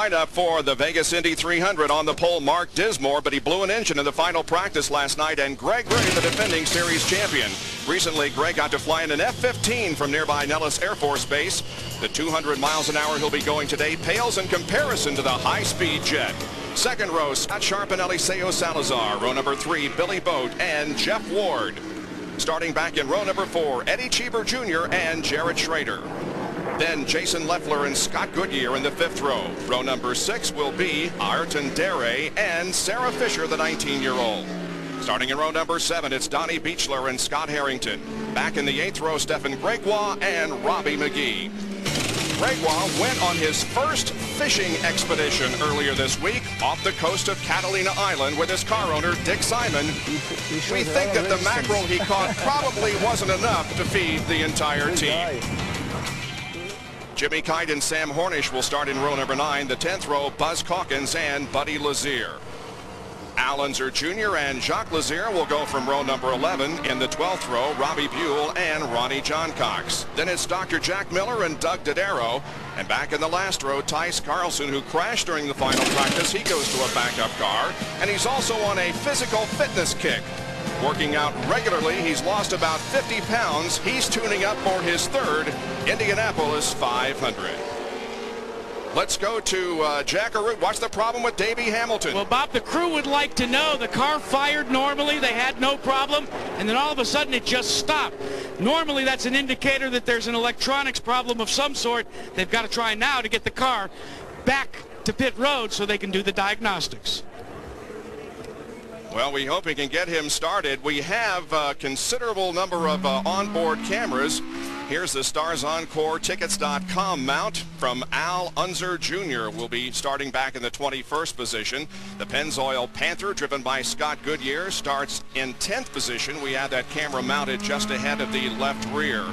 lineup for the Vegas Indy 300. On the pole, Mark Dismore, but he blew an engine in the final practice last night. And Greg Ray, the defending series champion. Recently, Greg got to fly in an F-15 from nearby Nellis Air Force Base. The 200 miles an hour he'll be going today pales in comparison to the high-speed jet. Second row, Scott Sharp and Eliseo Salazar. Row number 3, Billy Boat and Jeff Ward. Starting back in row number 4, Eddie Cheever Jr. and Jared Schrader. Then Jason Leffler and Scott Goodyear in the 5th row. Row number 6 will be Ayrton Dere and Sarah Fisher, the 19-year-old. Starting in row number 7, it's Donnie Beechler and Scott Harrington. Back in the 8th row, Stephen Gregoire and Robbie McGee. Gregoire went on his first fishing expedition earlier this week off the coast of Catalina Island with his car owner, Dick Simon. We think that the mackerel he caught probably wasn't enough to feed the entire team. Jimmy Kite and Sam Hornish will start in row number 9. The 10th row, Buzz Calkins and Buddy Lazier. Al Unser Jr. and Jacques Lazier will go from row number 11. In the 12th row, Robbie Buell and Ronnie John Cox. Then it's Dr. Jack Miller and Doug Dodaro. And back in the last row, Tice Carlson, who crashed during the final practice. He goes to a backup car. And he's also on a physical fitness kick. Working out regularly, he's lost about 50 pounds. He's tuning up for his 3rd Indianapolis 500. Let's go to Jack Arute. What's the problem with Davey Hamilton? Well, Bob, the crew would like to know. The car fired normally. They had no problem. And then all of a sudden it just stopped. Normally that's an indicator that there's an electronics problem of some sort. They've got to try now to get the car back to pit road so they can do the diagnostics. Well, we hope we can get him started. We have a considerable number of onboard cameras. Here's the StarsOnCoreTickets.com mount from Al Unser Jr. will be starting back in the 21st position. The Pennzoil Panther, driven by Scott Goodyear, starts in 10th position. We have that camera mounted just ahead of the left rear.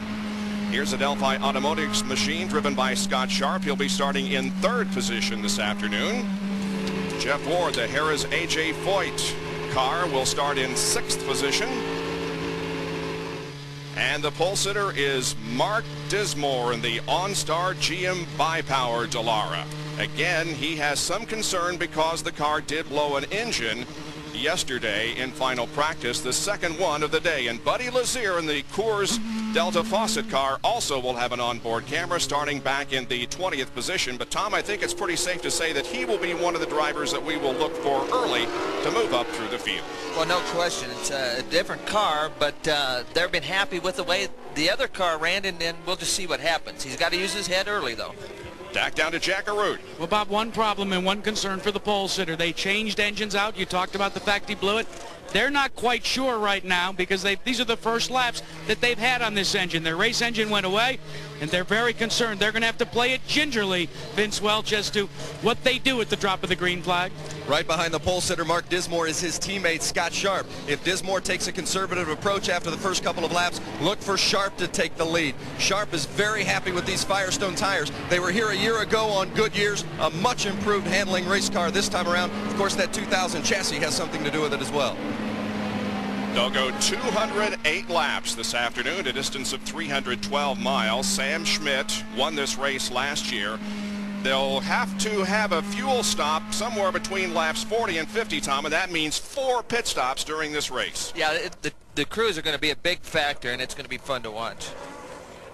Here's a Delphi Automotives machine driven by Scott Sharp. He'll be starting in 3rd position this afternoon. Jeff Ward, the Harrah's A.J. Foyt car, will start in 6th position. And the pole sitter is Mark Dismore in the OnStar GM Bipower Dallara. Again, he has some concern because the car did blow an engine yesterday in final practice, the 2nd one of the day. And Buddy Lazier in the Coors Delta Fawcett car also will have an onboard camera starting back in the 20th position. But Tom, I think it's pretty safe to say that he will be one of the drivers that we will look for early to move up through the field. Well, no question. It's a different car, but they've been happy with the way the other car ran, and we'll just see what happens. He's got to use his head early, though. Back down to Jack Arute. Well, Bob, one problem and one concern for the pole sitter. They changed engines out. You talked about the fact he blew it. They're not quite sure right now because these are the first laps that they've had on this engine. Their race engine went away, and they're very concerned. They're going to have to play it gingerly, Vince Welch, as to what they do at the drop of the green flag. Right behind the pole sitter, Mark Dismore, is his teammate, Scott Sharp. If Dismore takes a conservative approach after the first couple of laps, look for Sharp to take the lead. Sharp is very happy with these Firestone tires. They were here a year ago on Goodyear's, a much improved handling race car this time around. Of course, that 2000 chassis has something to do with it as well. They'll go 208 laps this afternoon, a distance of 312 miles. Sam Schmidt won this race last year. They'll have to have a fuel stop somewhere between laps 40 and 50, Tom, and that means 4 pit stops during this race. Yeah, the crews are going to be a big factor, and it's going to be fun to watch.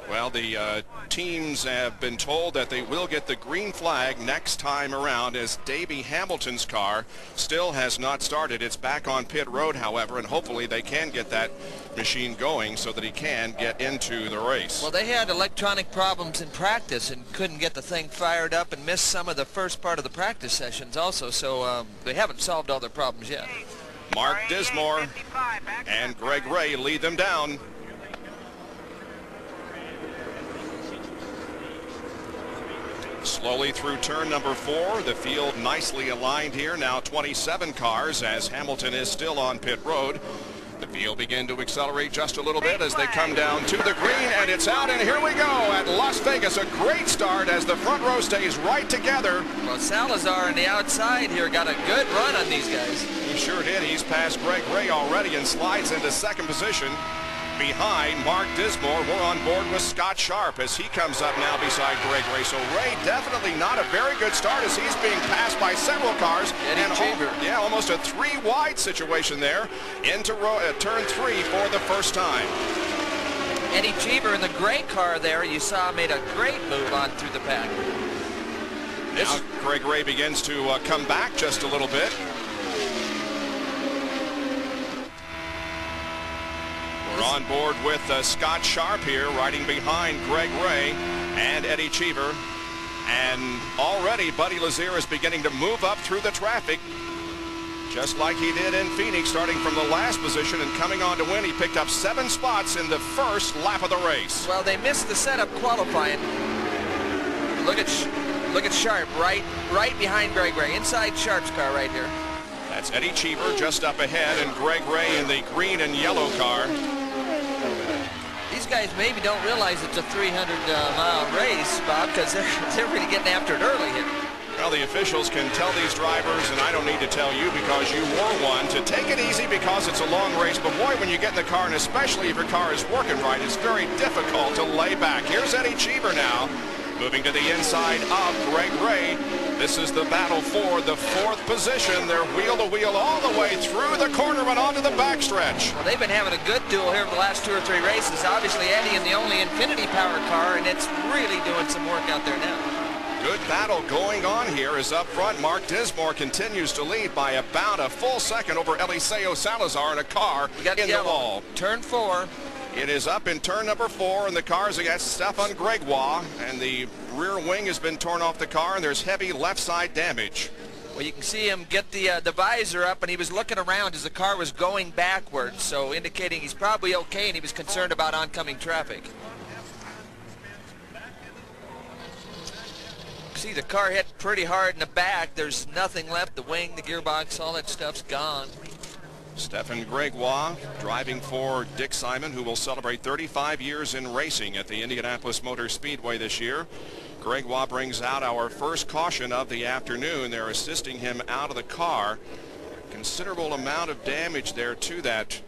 Well, the teams have been told that they will get the green flag next time around, as Davey Hamilton's car still has not started. It's back on pit road, however, and hopefully they can get that machine going so that he can get into the race. Well, they had electronic problems in practice and couldn't get the thing fired up and missed some of the first part of the practice sessions also, so they haven't solved all their problems yet. Mark Dismore and Greg Ray lead them down. Slowly through turn number 4, the field nicely aligned here. Now 27 cars as Hamilton is still on pit road. The field begin to accelerate just a little bit as they come down to the green, and it's out, and here we go at Las Vegas. A great start as the front row stays right together. Well, Salazar on the outside here got a good run on these guys. He sure did. He's passed Greg Ray already and slides into 2nd position. behind Mark Dismore. We're on board with Scott Sharp as he comes up now beside Greg Ray. So Ray definitely not a very good start as he's being passed by several cars. Almost a 3-wide situation there into turn 3 for the first time. Eddie Cheever in the gray car there, you saw, made a great move on through the pack. Now Greg Ray begins to come back just a little bit. We're on board with Scott Sharp here, riding behind Greg Ray and Eddie Cheever. And already Buddy Lazier is beginning to move up through the traffic, just like he did in Phoenix, starting from the last position and coming on to win. He picked up 7 spots in the first lap of the race. Well, they missed the setup qualifying. Look at Sharp right behind Greg Ray, inside Sharp's car right here. That's Eddie Cheever just up ahead and Greg Ray in the green and yellow car. These guys maybe don't realize it's a 300-mile race, Bob, because they're really getting after it early here. Well, the officials can tell these drivers, and I don't need to tell you because you were one, to take it easy because it's a long race. But boy, when you get in the car, and especially if your car is working right, it's very difficult to lay back. Here's Eddie Cheever now, moving to the inside of Greg Ray. This is the battle for the 4th position. They're wheel to wheel all the way through the corner and onto the backstretch. Well, they've been having a good duel here for the last 2 or 3 races. Obviously, Eddie in the only Infinity power car, and it's really doing some work out there now. Good battle going on here as up front Mark Dismore continues to lead by about a full second over Eliseo Salazar in a car in the wall. Turn 4. It is up in turn number 4, and the car's against Stefan Gregoire, and the rear wing has been torn off the car, and there's heavy left side damage. Well, you can see him get the visor up, and he was looking around as the car was going backwards, so indicating he's probably okay, and he was concerned about oncoming traffic. See, the car hit pretty hard in the back. There's nothing left. The wing, the gearbox, all that stuff's gone. Stefan Gregoire driving for Dick Simon, who will celebrate 35 years in racing at the Indianapolis Motor Speedway this year. Gregoire brings out our first caution of the afternoon. They're assisting him out of the car. Considerable amount of damage there to that.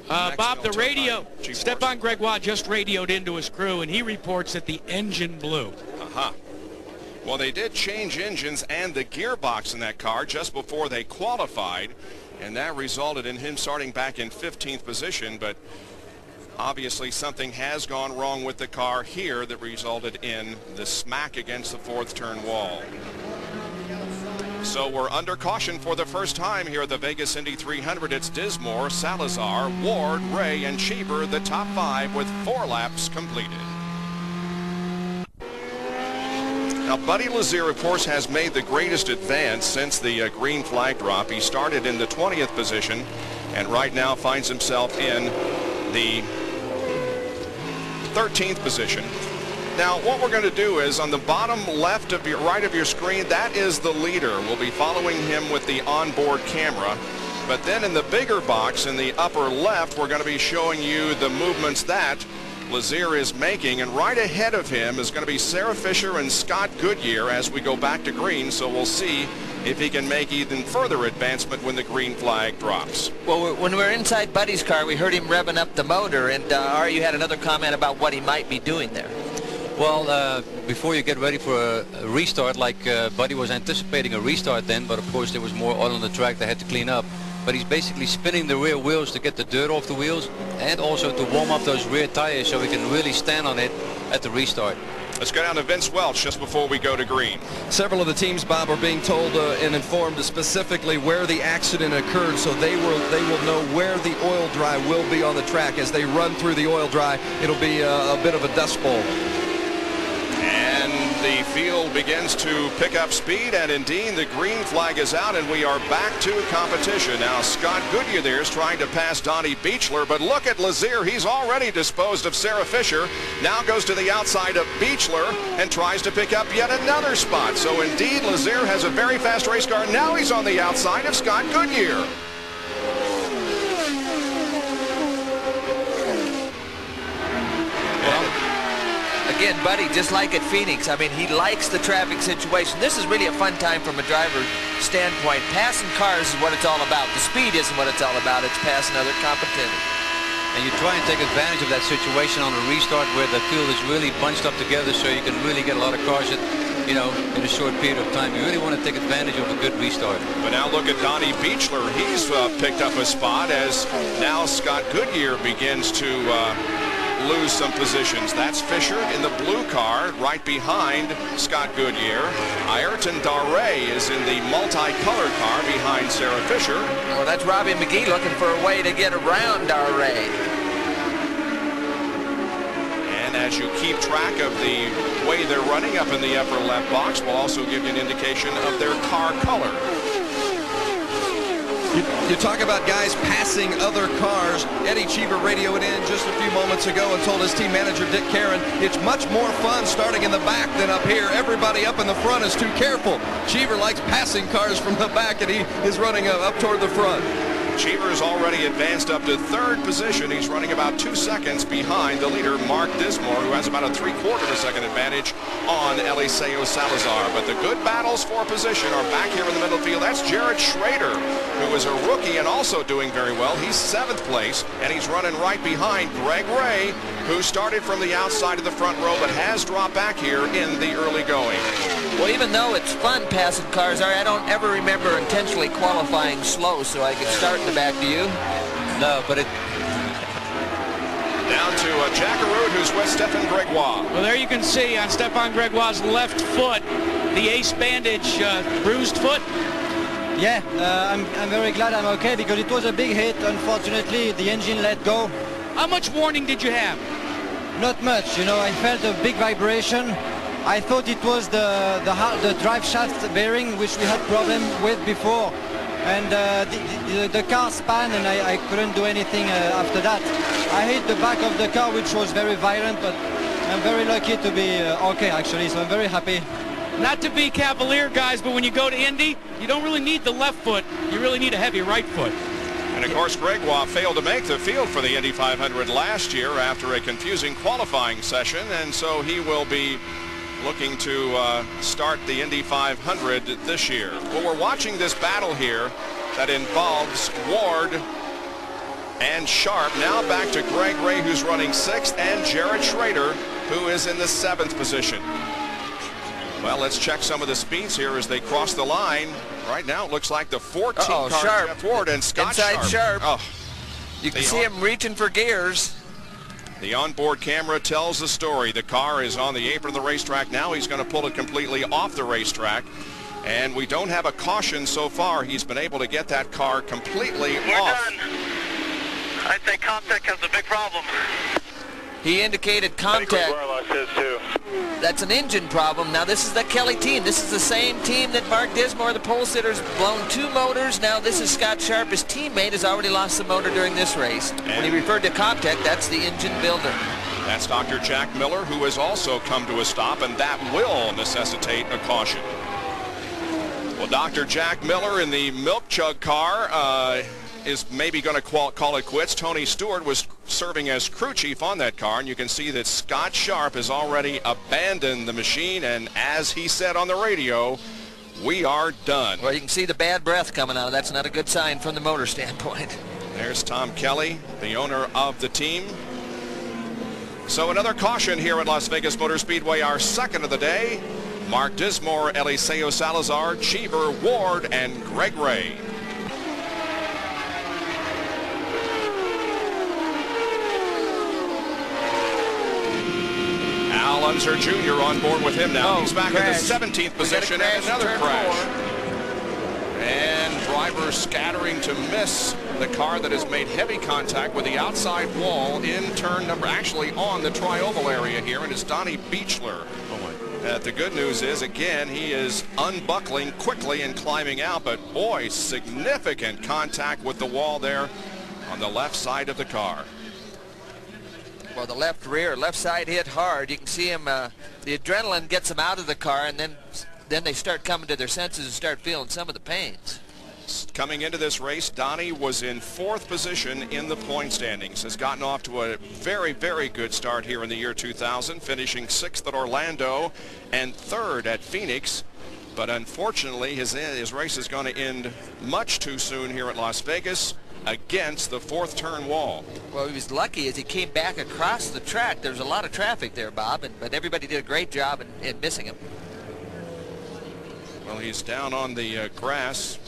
Bob, the radio, Stefan Gregoire just radioed into his crew, and he reports that the engine blew. Well, they did change engines and the gearbox in that car just before they qualified, and that resulted in him starting back in 15th position. But obviously something has gone wrong with the car here that resulted in the smack against the 4th turn wall. So we're under caution for the first time here at the Vegas Indy 300. It's Dismore, Salazar, Ward, Ray, and Cheever, the top 5 with 4 laps completed. Now, Buddy Lazier, of course, has made the greatest advance since the green flag drop. He started in the 20th position and right now finds himself in the 13th position. Now, what we're going to do is on the bottom left of your right of your screen, that is the leader. We'll be following him with the onboard camera. But then in the bigger box in the upper left, we're going to be showing you the movements that Lazier is making, and right ahead of him is going to be Sarah Fisher and Scott Goodyear as we go back to green. So we'll see if he can make even further advancement when the green flag drops. Well, when we were inside Buddy's car, we heard him revving up the motor, and you had another comment about what he might be doing there. Well, before you get ready for a restart, like Buddy was anticipating a restart then, but of course there was more oil on the track they had to clean up. But he's basically spinning the rear wheels to get the dirt off the wheels and also to warm up those rear tires so he can really stand on it at the restart. Let's go down to Vince Welch just before we go to green. Several of the teams, Bob, are being told and informed specifically where the accident occurred, so they will know where the oil dry will be on the track. As they run through the oil dry, it'll be a bit of a dust bowl. And the field begins to pick up speed, and indeed the green flag is out, and we are back to competition. Now Scott Goodyear there is trying to pass Donnie Beechler, but look at Lazier. He's already disposed of Sarah Fisher. Now goes to the outside of Beechler and tries to pick up yet another spot. So indeed Lazier has a very fast race car. Now he's on the outside of Scott Goodyear. Again, Buddy, just like at Phoenix, I mean, he likes the traffic situation. This is really a fun time from a driver standpoint. Passing cars is what it's all about. The speed isn't what it's all about. It's passing other competitors. and you try and take advantage of that situation on a restart where the field is really bunched up together, so you can really get a lot of cars that, you know, in a short period of time. You really want to take advantage of a good restart. But now look at Donnie Beechler. He's picked up a spot as now Scott Goodyear begins to lose some positions. That's Fisher in the blue car right behind Scott Goodyear. Ayrton Darray is in the multicolored car behind Sarah Fisher. Well, that's Robbie McGee looking for a way to get around Darray. And as you keep track of the way they're running up in the upper left box, will also give you an indication of their car color. You talk about guys passing other cars. Eddie Cheever radioed in just a few moments ago and told his team manager Dick Caron it's much more fun starting in the back than up here. Everybody up in the front is too careful. Cheever likes passing cars from the back, and he is running up toward the front. Cheever is already advanced up to third position. He's running about 2 seconds behind the leader, Mark Dismore, who has about a 3/4 of a second advantage on Eliseo Salazar. But the good battles for position are back here in the middle field. That's Jared Schrader, who is a rookie and also doing very well. He's 7th place, and he's running right behind Greg Ray, who started from the outside of the front row but has dropped back here in the early going. Well, even though it's fun passing cars, I don't ever remember intentionally qualifying slow so I could start in the back. Do you? No, but it... Down to Jack Arute, who's with Stefan Gregoire. Well, there you can see on Stefan Gregoire's left foot, the ace bandage, bruised foot. Yeah, I'm very glad I'm okay because it was a big hit. Unfortunately, the engine let go. How much warning did you have? Not much, you know. I felt a big vibration. I thought it was the drive shaft bearing, which we had problem with before, and the car span, and I couldn't do anything after that. I hit the back of the car, which was very violent, but I'm very lucky to be okay actually, so I'm very happy. Not to be cavalier, guys, but when you go to Indy, you don't really need the left foot. You really need a heavy right foot. And of course, Gregoire failed to make the field for the Indy 500 last year after a confusing qualifying session, and so he will be looking to start the Indy 500 this year. Well, we're watching this battle here that involves Ward and Sharp. Now back to Greg Ray, who's running 6th, and Jared Schrader, who is in the 7th position. Well, let's check some of the speeds here as they cross the line. Right now, it looks like the 14 car, Sharp. Jeff Ward and Scott Inside Sharp. Oh, you can see him reaching for gears. the onboard camera tells the story. The car is on the apron of the racetrack now. He's going to pull it completely off the racetrack. And we don't have a caution so far. He's been able to get that car completely We're off. done. I think Comtech has a big problem. He indicated Comtech. Says too. That's an engine problem. Now this is the Kelly team. This is the same team that Mark Dismore, the pole sitter's blown 2 motors. Now this is Scott Sharp. His teammate has already lost the motor during this race. When he referred to Comtech, that's the engine builder. That's Dr. Jack Miller, who has also come to a stop, and that will necessitate a caution. Well, Dr. Jack Miller in the milk chug car is maybe going to call it quits. Tony Stewart was serving as crew chief on that car, and you can see that Scott Sharp has already abandoned the machine, and as he said on the radio, we are done. Well, you can see the bad breath coming out. That's not a good sign from the motor standpoint. There's Tom Kelly, the owner of the team. So another caution here at Las Vegas Motor Speedway, our second of the day. Mark Dismore, Eliseo Salazar, Cheever, Ward, and Greg Ray. Al Unser Jr. on board with him now. He's back in the 17th position, and another crash. And driver scattering to miss the car that has made heavy contact with the outside wall in turn number, actually on the tri-oval area here, and it's Donnie Beechler. The good news is, again, he is unbuckling quickly and climbing out, but boy, significant contact with the wall there on the left side of the car. Well, the left side hit hard. You can see him, the adrenaline gets him out of the car, and then they start coming to their senses and start feeling some of the pains. Coming into this race, Donnie was in 4th position in the point standings, has gotten off to a very, very good start here in the year 2000, finishing 6th at Orlando and 3rd at Phoenix. But unfortunately, his race is going to end much too soon here at Las Vegas. against the fourth turn wall. Well, he was lucky as he came back across the track. There's a lot of traffic there, Bob, but everybody did a great job in missing him. Well, he's down on the grass.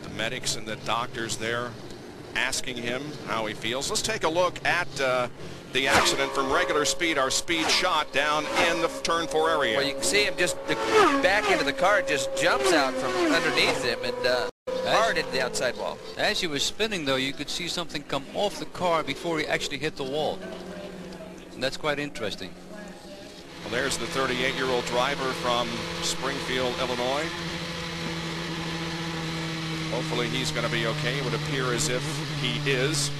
The medics and the doctors there asking him how he feels. Let's take a look at the accident from regular speed, our speed shot down in the turn 4 area. Well, you can see him just the back end of the car just jumps out from underneath him and hard into the outside wall. As he was spinning, though, you could see something come off the car before he actually hit the wall. And that's quite interesting. Well, there's the 38-year-old driver from Springfield, Illinois. Hopefully he's going to be okay. It would appear as if he is.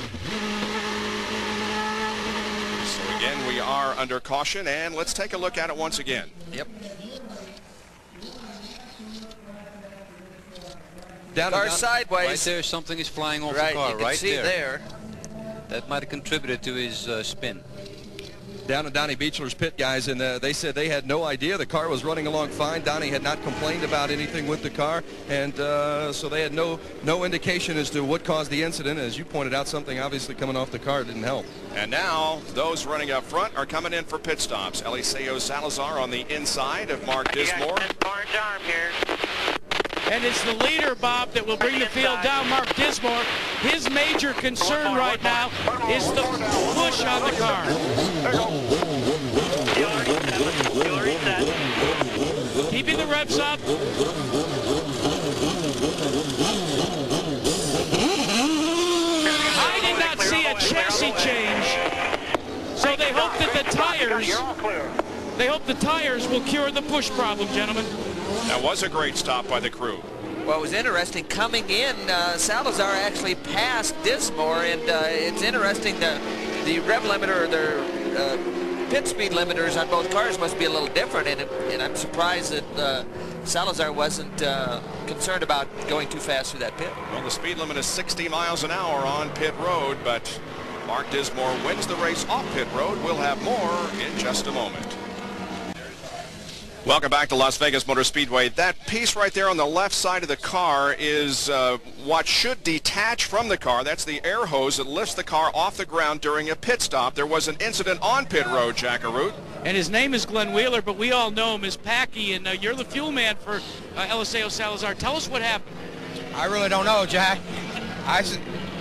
So again, we are under caution, and let's take a look at it once again. Yep. Down car sideways. Right there, something is flying off Right, the car. you can Right see there. That might have contributed to his spin. Down at Donnie Beechler's pit, guys, and they said they had no idea. The car was running along fine. Donnie had not complained about anything with the car, and so they had no indication as to what caused the incident. As you pointed out, something obviously coming off the car didn't help. And now those running up front are coming in for pit stops. Eliseo Salazar on the inside of Mark Dismore. Orange arm here. And it's the leader, Bob, that will bring the field down, Mark Dismore. His major concern right now is the push on the car. Keeping the revs up. I did not see a chassis change. So they hope that the tires will cure the push problem, gentlemen. That was a great stop by the crew. Well, it was interesting coming in. Salazar actually passed Dismore, and it's interesting the rev limiter, or their pit speed limiters on both cars must be a little different, and I'm surprised that Salazar wasn't concerned about going too fast through that pit. Well, the speed limit is 60 miles an hour on pit road, but Mark Dismore wins the race off pit road. We'll have more in just a moment. Welcome back to Las Vegas Motor Speedway. That piece right there on the left side of the car is what should detach from the car. That's the air hose that lifts the car off the ground during a pit stop. There was an incident on pit road, Jack Arute. And his name is Glenn Wheeler, but we all know him as Packy, and you're the fuel man for Eliseo Salazar. Tell us what happened. I really don't know, Jack. I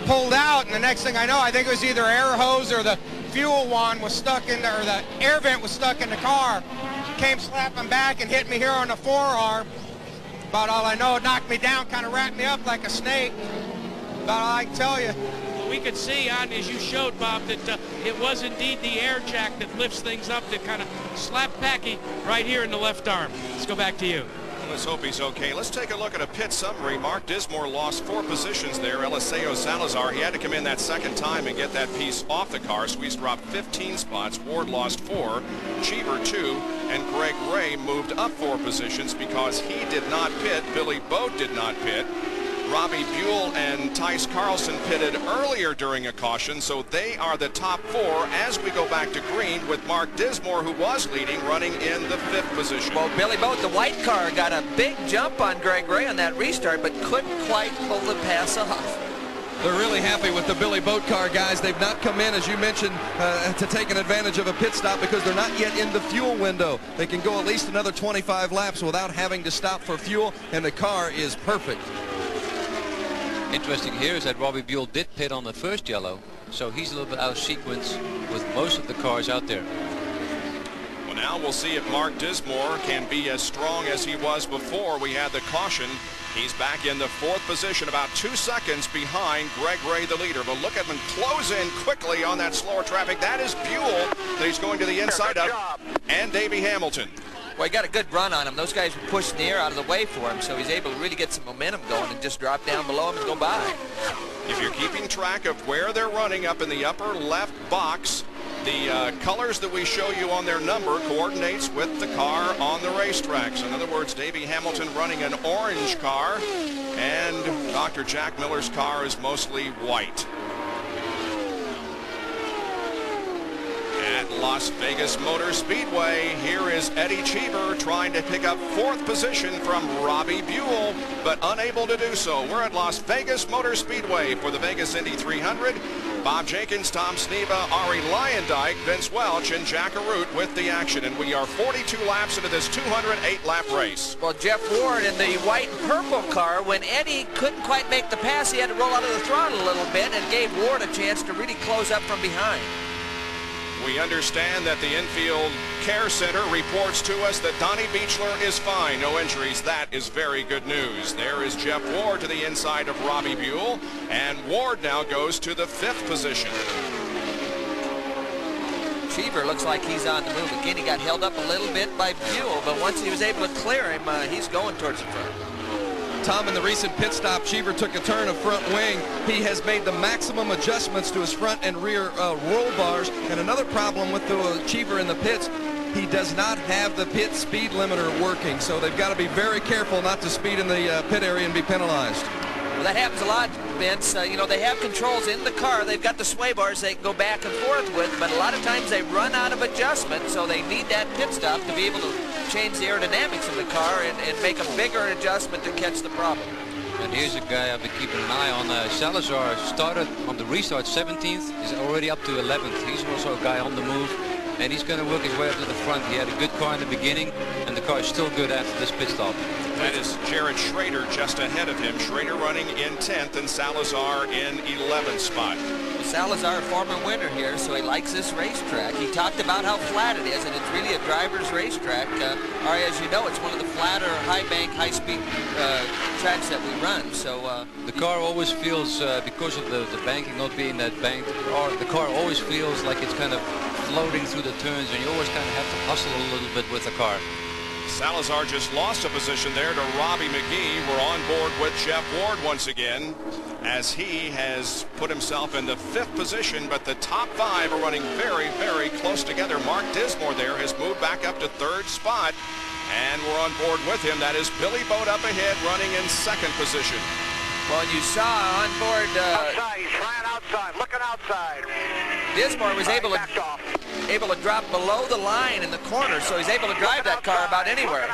pulled out, and the next thing I know, I think it was either air hose or the fuel wand was stuck in there, or the air vent was stuck in the car. Came slapping back and hit me here on the forearm. About all I know, it knocked me down, kind of wrapped me up like a snake. About all I can tell you. Well, we could see on, as you showed, Bob, that it was indeed the air jack that lifts things up that kind of slapped Packy right here in the left arm. Let's go back to you. Let's hope he's okay. Let's take a look at a pit summary. Mark Dismore lost 4 positions there. Eliseo Salazar, he had to come in that second time and get that piece off the car, so he's dropped 15 spots. Ward lost 4, Cheever 2, and Greg Ray moved up 4 positions because he did not pit. Billy Boat did not pit. Robbie Buell and Tice Carlson pitted earlier during a caution, so they are the top 4 as we go back to green with Mark Dismore, who was leading, running in the 5th position. Well, Billy Boat, the white car, got a big jump on Greg Ray on that restart, but couldn't quite pull the pass off. They're really happy with the Billy Boat car, guys. They've not come in, as you mentioned, to take an advantage of a pit stop because they're not yet in the fuel window. They can go at least another 25 laps without having to stop for fuel, and the car is perfect. Interesting here is that Robbie Buell did pit on the first yellow, so he's a little bit out of sequence with most of the cars out there. Well, now we'll see if Mark Dismore can be as strong as he was before we had the caution. He's back in the 4th position, about 2 seconds behind Greg Ray, the leader. But look at him close in quickly on that slower traffic. That is Buell that he's going to the inside of, and Davey Hamilton. Well, he got a good run on him. Those guys were pushing the air out of the way for him, so he's able to really get some momentum going and just drop down below him and go by. If you're keeping track of where they're running up in the upper left box, the colors that we show you on their number coordinates with the car on the racetrack. So in other words, Davey Hamilton running an orange car, and Dr. Jack Miller's car is mostly white. And At Las Vegas Motor Speedway, here is Eddie Cheever trying to pick up 4th position from Robbie Buell, but unable to do so. We're at Las Vegas Motor Speedway for the Vegas Indy 300. Bob Jenkins, Tom Sneva, Ari Lyondike, Vince Welch, and Jack Arute with the action. And we are 42 laps into this 208-lap race. Well, Jeff Ward in the white and purple car, when Eddie couldn't quite make the pass, he had to roll out of the throttle a little bit and gave Ward a chance to really close up from behind. We understand that the infield care center reports to us that Donnie Beechler is fine. No injuries. That is very good news. There is Jeff Ward to the inside of Robbie Buell, and Ward now goes to the 5th position. Cheever looks like he's on the move. Again, he got held up a little bit by Buell, but once he was able to clear him, he's going towards the front. Tom, in the recent pit stop, Cheever took a turn of front wing. He has made the maximum adjustments to his front and rear roll bars. And another problem with the Cheever in the pits, he does not have the pit speed limiter working. So they've got to be very careful not to speed in the pit area and be penalized. Well, that happens a lot, Vince. You know, they have controls in the car. They've got the sway bars they can go back and forth with, but a lot of times they run out of adjustment, so they need that pit stop to be able to change the aerodynamics in the car and make a bigger adjustment to catch the problem. And here's a guy I've been keeping an eye on. Salazar started on the restart 17th. He's already up to 11th. He's also a guy on the move, and he's going to work his way up to the front. He had a good car in the beginning, and the car is still good after this pit stop. That is Jared Schrader just ahead of him. Schrader running in 10th and Salazar in 11th spot. Well, Salazar, a former winner here, so he likes this racetrack. He talked about how flat it is, and it's really a driver's racetrack. As you know, it's one of the flatter, high-bank, high-speed tracks that we run. So the car always feels, because of the banking not being that banked, the car always feels like it's kind of floating through the turns, and you always kind of have to hustle a little bit with the car. Salazar just lost a position there to Robbie McGee. We're on board with Jeff Ward once again, as he has put himself in the 5th position, but the top 5 are running very, very close together. Mark Dismore there has moved back up to 3rd spot, and we're on board with him. That is Billy Boat up ahead, running in 2nd position. Well, you saw on board... outside, he's flying outside, looking outside. Dismore was able to drop below the line in the corner, so he's able to drive that car about anywhere.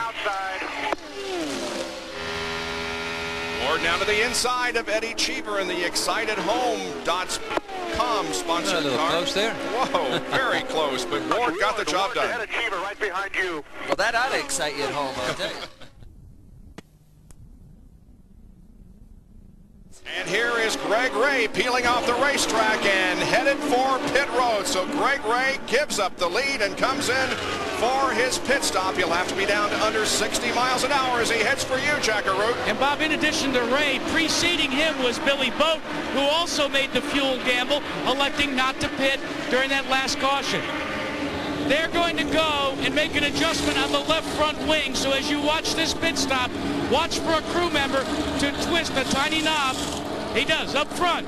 Ward now to the inside of Eddie Cheever in the Excited Home.com sponsored a little car. close there. Whoa, very close, but Ward got the job done. Eddie Cheever right behind you. Well, that ought to excite you at home, I'll tell you. And here is Greg Ray peeling off the racetrack and headed for pit road. So Greg Ray gives up the lead and comes in for his pit stop. He'll have to be down to under 60 miles an hour as he heads for you, Jack Arute. And Bob, in addition to Ray, preceding him was Billy Boat, who also made the fuel gamble, electing not to pit during that last caution. They're going to go and make an adjustment on the left front wing. So as you watch this pit stop, watch for a crew member to twist a tiny knob. He does, up front.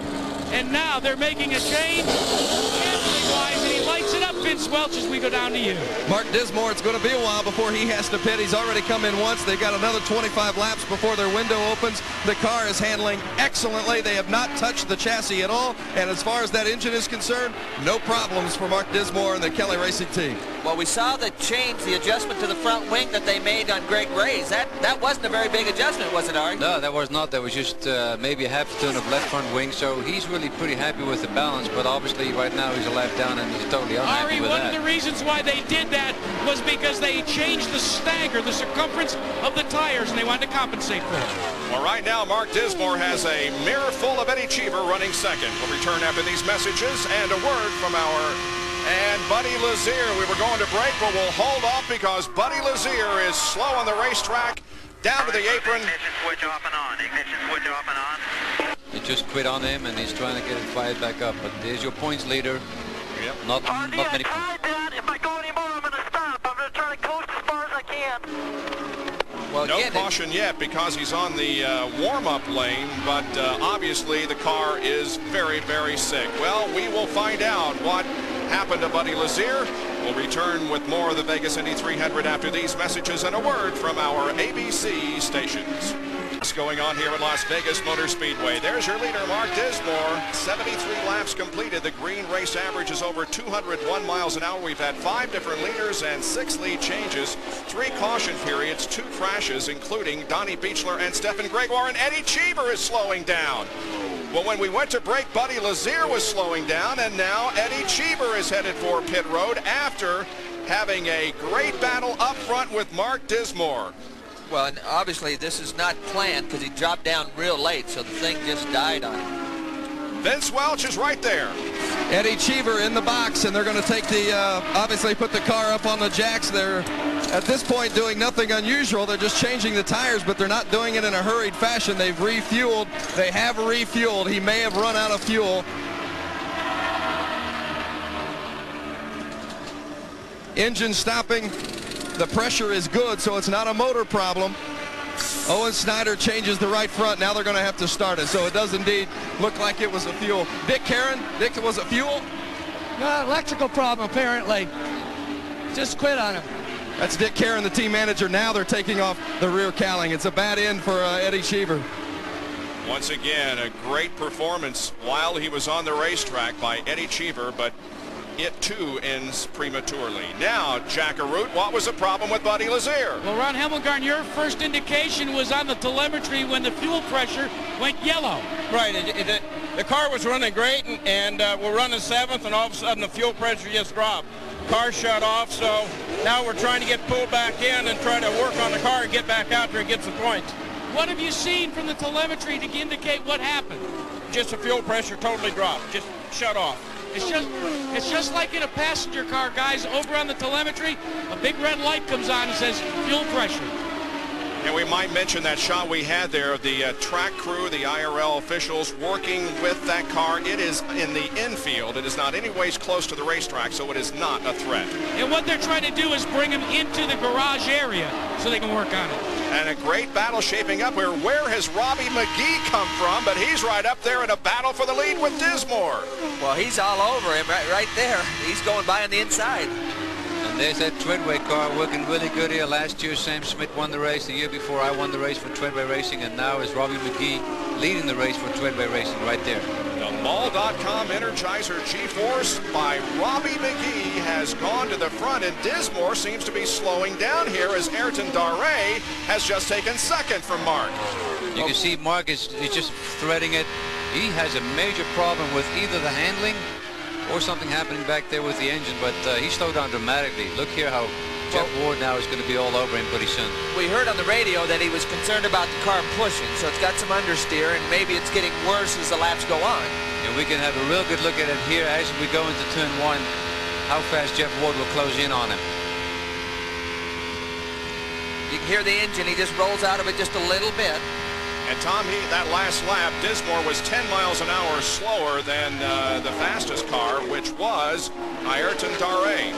And now they're making a change. And he lights it up, Vince Welch, as we go down to you. Mark Dismore, it's going to be a while before he has to pit. He's already come in once. They've got another 25 laps before their window opens. The car is handling excellently. They have not touched the chassis at all. And as far as that engine is concerned, no problems for Mark Dismore and the Kelly Racing team. Well, we saw the change, the adjustment to the front wing that they made on Greg Ray's. That wasn't a very big adjustment, was it, Ari? No, that was not. That was just maybe a half turn of left front wing. So he's really pretty happy with the balance. But obviously right now he's a lap down and he's totally unhappy with that. Ari, one of the reasons why they did that was because they changed the stagger, the circumference of the tires, and they wanted to compensate for it. Well, right now, Mark Dismore has a mirror full of Eddie Cheever running 2nd. We'll return after these messages and a word from our... And Buddy Lazier, we were going to break, but we'll hold off because Buddy Lazier is slow on the racetrack. Down to the apron. Ignition switch off and on. Ignition switch off and on. He just quit on him and he's trying to get it fired back up. But there's your points leader. Yep. Not Hardy, many. I tried that. If I go anymore, I'm going to stop. I'm going to try to coast as far as I can. Well, No again, caution yet because he's on the warm-up lane, but obviously the car is very, very sick. Well, we will find out what happened to Buddy Lazier. We'll return with more of the Vegas Indy 300 after these messages and a word from our ABC stations. going on here at Las Vegas Motor Speedway. There's your leader, Mark Dismore. 73 laps completed. The green race average is over 201 miles an hour. We've had 5 different leaders and 6 lead changes, 3 caution periods, 2 crashes, including Donnie Beechler and Stefan Gregoire, and Eddie Cheever is slowing down. Well, when we went to break, Buddy Lazier was slowing down, and now Eddie Cheever is headed for pit road after having a great battle up front with Mark Dismore. Well, and obviously this is not planned because he dropped down real late, so the thing just died on him. Vince Welch is right there. Eddie Cheever in the box, and they're going to take the, obviously put the car up on the jacks. They're, at this point, doing nothing unusual. They're just changing the tires, but they're not doing it in a hurried fashion. They've refueled. They have refueled. He may have run out of fuel. Engine stopping. The pressure is good, so it's not a motor problem. Owen Snyder changes the right front. Now they're going to have to start it. So it does indeed look like it was a fuel. Dick Karen, Dick, was it fuel? No, electrical problem apparently. Just quit on him. That's Dick Karen, the team manager. Now they're taking off the rear cowling. It's a bad end for Eddie Cheever. Once again, a great performance while he was on the racetrack by Eddie Cheever, but it too ends prematurely. Now, Jack Arute, what was the problem with Buddy Lazier? Well, Ron Hemmelgarn, your first indication was on the telemetry when the fuel pressure went yellow. Right. The car was running great, and we're running 7th, and all of a sudden the fuel pressure just dropped. Car shut off, so now we're trying to get pulled back in and try to work on the car and get back out there and get some points. What have you seen from the telemetry to indicate what happened? Just the fuel pressure totally dropped, just shut off. It's just like in a passenger car, guys. Over on the telemetry, a big red light comes on and says fuel pressure. And we might mention that shot we had there of the track crew, the IRL officials working with that car. It is in the infield. It is not anyways close to the racetrack, so it is not a threat. And what they're trying to do is bring him into the garage area so they can work on it. And a great battle shaping up here. Where has Robbie McGee come from? But he's right up there in a battle for the lead with Dismore. Well, he's all over him right there. He's going by on the inside. And there's that Treadway car working really good here. Last year, Sam Smith won the race. The year before, I won the race for Treadway Racing. And now is Robbie McGee leading the race for Treadway Racing right there. The Mall.com Energizer G-Force by Robbie McGee has gone to the front, and Dismore seems to be slowing down here as Ayrton Daré has just taken second from Mark. You can see Mark is just threading it. He has a major problem with either the handling or something happening back there with the engine, but he slowed down dramatically. Look here how Jeff Ward now is going to be all over him pretty soon. We heard on the radio that he was concerned about the car pushing, so it's got some understeer, and maybe it's getting worse as the laps go on. And we can have a real good look at it here as we go into turn 1, how fast Jeff Ward will close in on him. You can hear the engine. He just rolls out of it just a little bit. And Tom, that last lap, Dismore was 10 miles an hour slower than the fastest car, which was Ayrton Daré.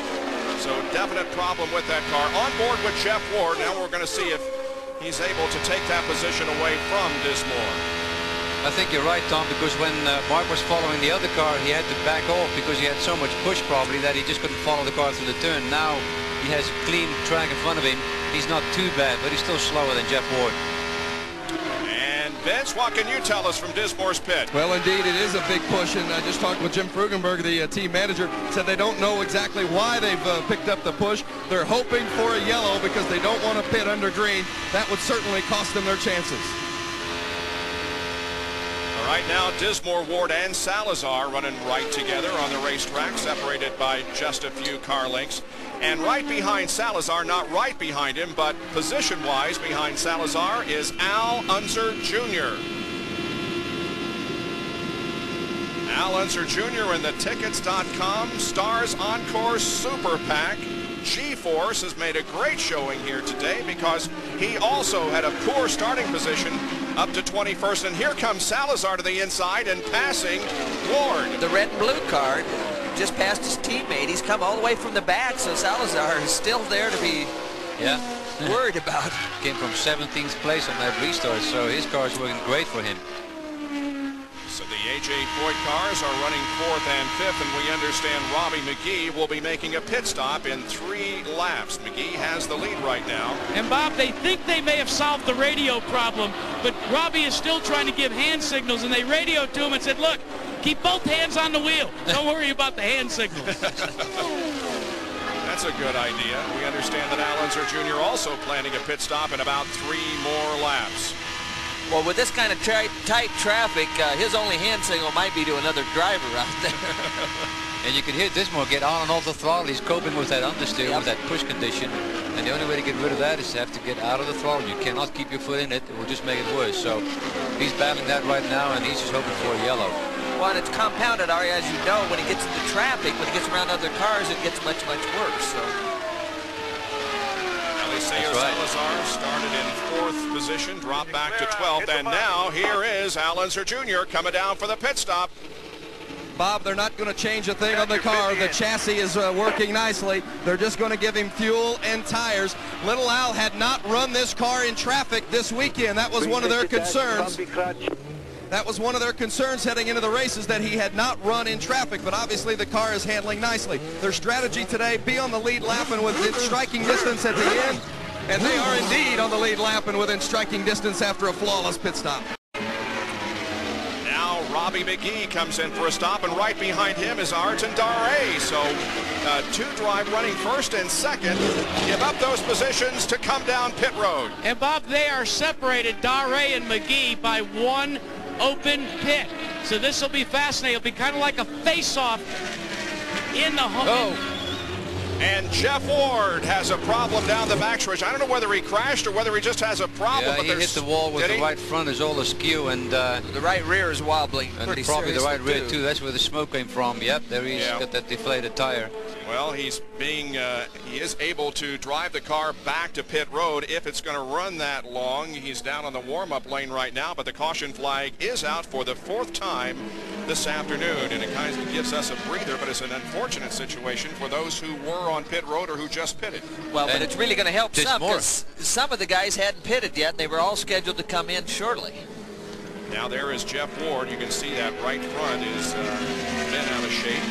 So definite problem with that car. On board with Jeff Ward. Now we're going to see if he's able to take that position away from Dismore. I think you're right, Tom, because when Mark was following the other car, he had to back off because he had so much push probably that he just couldn't follow the car through the turn. Now he has a clean track in front of him. He's not too bad, but he's still slower than Jeff Ward. Vince, what can you tell us from Dismore's pit? Well, indeed, it is a big push, and I just talked with Jim Frugenberg, the team manager, said they don't know exactly why they've picked up the push. They're hoping for a yellow because they don't want to pit under green. That would certainly cost them their chances. All right, now Dismore, Ward, and Salazar running right together on the racetrack, separated by just a few car lengths. And right behind Salazar, not right behind him, but position-wise behind Salazar, is Al Unser Jr. Al Unser Jr. in the Tickets.com Stars Encore Super Pack. G-Force has made a great showing here today because he also had a poor starting position up to 21st. And here comes Salazar to the inside and passing Ward. The red and blue car just passed his teammate. He's come all the way from the back, so Salazar is still there to be worried about. Came from 17th place on that restart, so his car is working great for him. So So the A.J. Foyt cars are running 4th and 5th, and we understand Robbie McGee will be making a pit stop in 3 laps. McGee has the lead right now. And Bob, they think they may have solved the radio problem, but Robbie is still trying to give hand signals, and they radioed to him and said, look, keep both hands on the wheel. Don't worry about the hand signals. That's a good idea. We understand that Al Unser Jr. also planning a pit stop in about 3 more laps. Well, with this kind of tight traffic, his only hand signal might be to another driver out there. And you can hear Dismore get on and off the throttle. He's coping with that understeer, with that push condition. And the only way to get rid of that is to have to get out of the throttle. You cannot keep your foot in it. It will just make it worse. So he's battling that right now, and he's just hoping for a yellow. Well, and it's compounded, Ari, as you know, when he gets into traffic, when he gets around other cars, it gets much, much worse. So. Salazar started in 4th position, dropped back to 12th, and now here is Al Unser Jr. coming down for the pit stop. Bob, they're not going to change a thing on the car. The chassis is working nicely. They're just going to give him fuel and tires. Little Al had not run this car in traffic this weekend. That was one of their concerns. That was one of their concerns heading into the races, that he had not run in traffic, but obviously the car is handling nicely. Their strategy today, be on the lead lap and within striking distance at the end, and they are indeed on the lead lap and within striking distance after a flawless pit stop. Now Robbie McGee comes in for a stop, and right behind him is Arton Daré. So 2 drive running 1st and 2nd, give up those positions to come down pit road. And Bob, they are separated, Daré and McGee, by 1 open pit. So this will be fascinating. It'll be kind of like a face-off in the home. And Jeff Ward has a problem down the backstretch. I don't know whether he crashed or whether he just has a problem. Yeah, but he hit the wall with the right front is all askew, and the right rear is wobbling. And probably the right rear too. That's where the smoke came from. Yep, there he's got that deflated tire. Well, he is able to drive the car back to pit road if it's going to run that long. He's down on the warm-up lane right now, but the caution flag is out for the 4th time this afternoon, and it kind of gives us a breather, but it's an unfortunate situation for those who were on pit road or who just pitted. Well, but it's really going to help some, because some of the guys hadn't pitted yet, and they were all scheduled to come in shortly. Now there is Jeff Ward. You can see that right front is bent out of shape,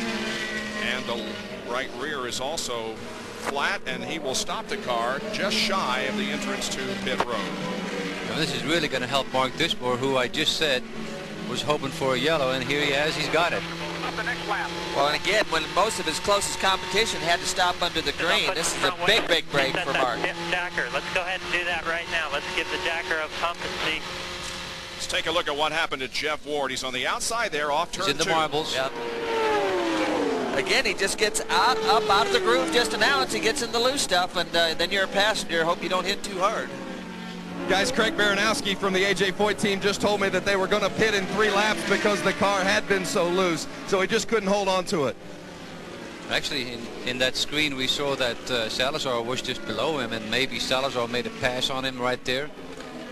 and the right rear is also flat, and he will stop the car just shy of the entrance to pit road. Now this is really going to help Mark Dismore, who I just said was hoping for a yellow, and here he has. He's got it. Well, and again, when most of his closest competition had to stop under the green, this is a big, big break for Mark. Jacker. Let's go ahead and do that right now. Let's give the jacker a pump and see. Let's take a look at what happened to Jeff Ward. He's on the outside there, off turn 2. He's in the marbles. Yep. Again, he just gets up out of the groove just an ounce. He gets in the loose stuff, and then you're a passenger. Hope you don't hit too hard. Guys, Craig Baranowski from the A.J. Foyt team just told me that they were going to pit in 3 laps because the car had been so loose, so he just couldn't hold on to it. Actually, in that screen, we saw that Salazar was just below him, and maybe Salazar made a pass on him right there.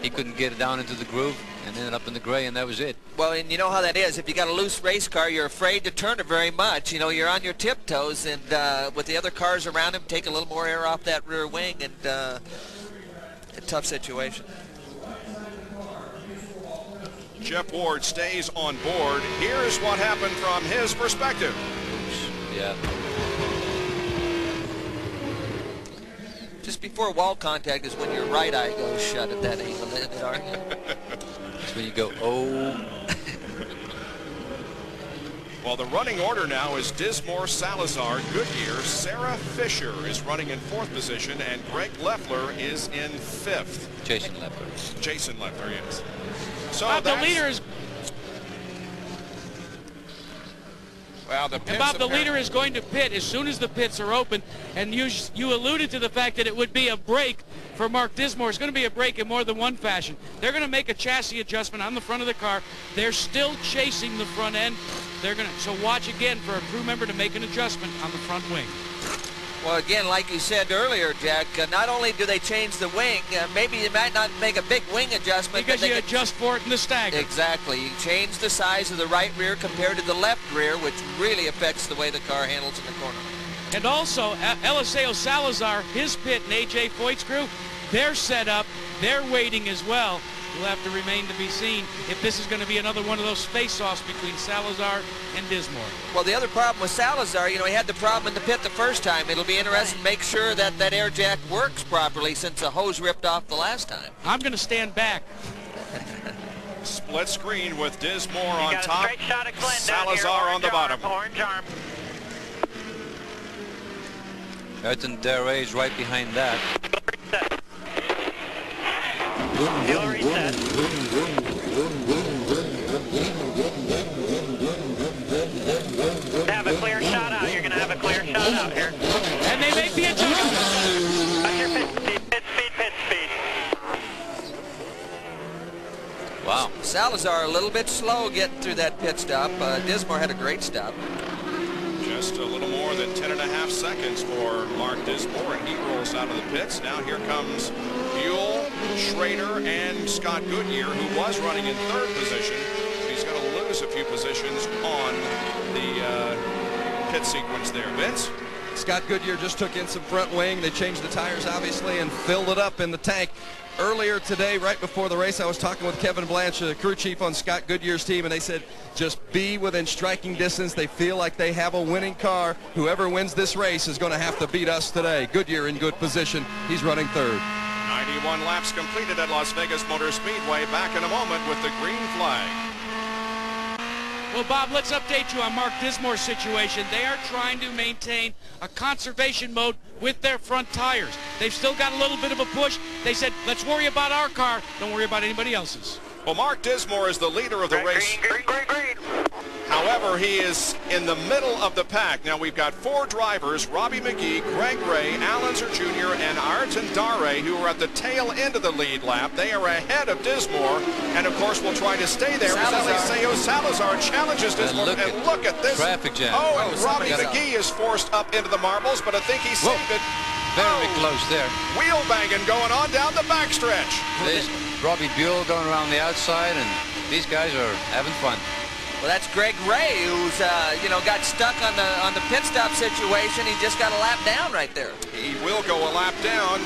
He couldn't get it down into the groove and ended up in the gray, and that was it. Well, and you know how that is. If you got a loose race car, you're afraid to turn it very much. You know, you're on your tiptoes, and with the other cars around him, take a little more air off that rear wing, and a tough situation. Jeff Ward stays on board. Here's what happened from his perspective. Oops. Yeah. Just before wall contact is when your right eye goes shut at that angle, isn't it, Art? That's when you go, oh. Well, the running order now is Dismore, Salazar, Goodyear. Sarah Fisher is running in 4th position, and Greg Leffler is in 5th. Jason Leffler. Jason Leffler, yes. So Bob, the leader is... Well, the and Bob, the leader is going to pit as soon as the pits are open, and you alluded to the fact that it would be a break for Mark Dismore. It's going to be a break in more than one fashion. They're going to make a chassis adjustment on the front of the car. They're still chasing the front end. So watch again for a crew member to make an adjustment on the front wing. Well, again, like you said earlier, Jack, not only do they change the wing, maybe you might not make a big wing adjustment. Because you adjust for it in the stagger. Exactly. You change the size of the right rear compared to the left rear, which really affects the way the car handles in the corner. And also, Eliseo Salazar, his pit and A.J. Foyt's crew, they're set up, they're waiting as well. will have to remain to be seen if this is going to be another one of those face-offs between Salazar and Dismore. Well, the other problem with Salazar, you know, he had the problem in the pit the first time. It'll be interesting to make sure that that air jack works properly since the hose ripped off the last time. I'm going to stand back. Split screen with Dismore on top, straight shot of Glenn Salazar on the bottom. Orange arm. Ayrton Dare is right behind that. Fuel reset. Have a clear shot out. You're going to have a clear shot out here. And they make the adjustment. That's your pit speed, pit speed, pit speed. Wow. Salazar a little bit slow getting through that pit stop. Dismore had a great stop. Just a little more than 10.5 seconds for Mark Dismore, and he rolls out of the pits. Now here comes Buell, Schrader, and Scott Goodyear, who was running in third position. He's going to lose a few positions on the pit sequence there. Vince? Scott Goodyear just took in some front wing. They changed the tires, obviously, and filled it up in the tank. Earlier today, right before the race, I was talking with Kevin Blanche, the crew chief on Scott Goodyear's team, and they said just be within striking distance. They feel like they have a winning car. Whoever wins this race is going to have to beat us today. Goodyear in good position. He's running third. 91 laps completed at Las Vegas Motor Speedway. Back in a moment with the green flag. Well, Bob, let's update you on Mark Dismore's situation. They are trying to maintain a conservation mode with their front tires. They've still got a little bit of a push. They said, let's worry about our car. Don't worry about anybody else's. Well, Mark Dismore is the leader of the race. Green. However, he is in the middle of the pack. Now, we've got 4 drivers, Robbie McGee, Greg Ray, Al Unser Jr., and Ayrton Dare, who are at the tail end of the lead lap. They are ahead of Dismore, and of course will try to stay there. Eliseo Salazar challenges Dismore, and look at this. Traffic jam. Oh, and Robbie McGee is forced up into the marbles, but I think he saved it. Very close there. Wheel banging going on down the backstretch. There's Robbie Buell going around the outside, and these guys are having fun. Well, that's Greg Ray, who's you know, got stuck on the pit stop situation. He just got a lap down right there. He will go a lap down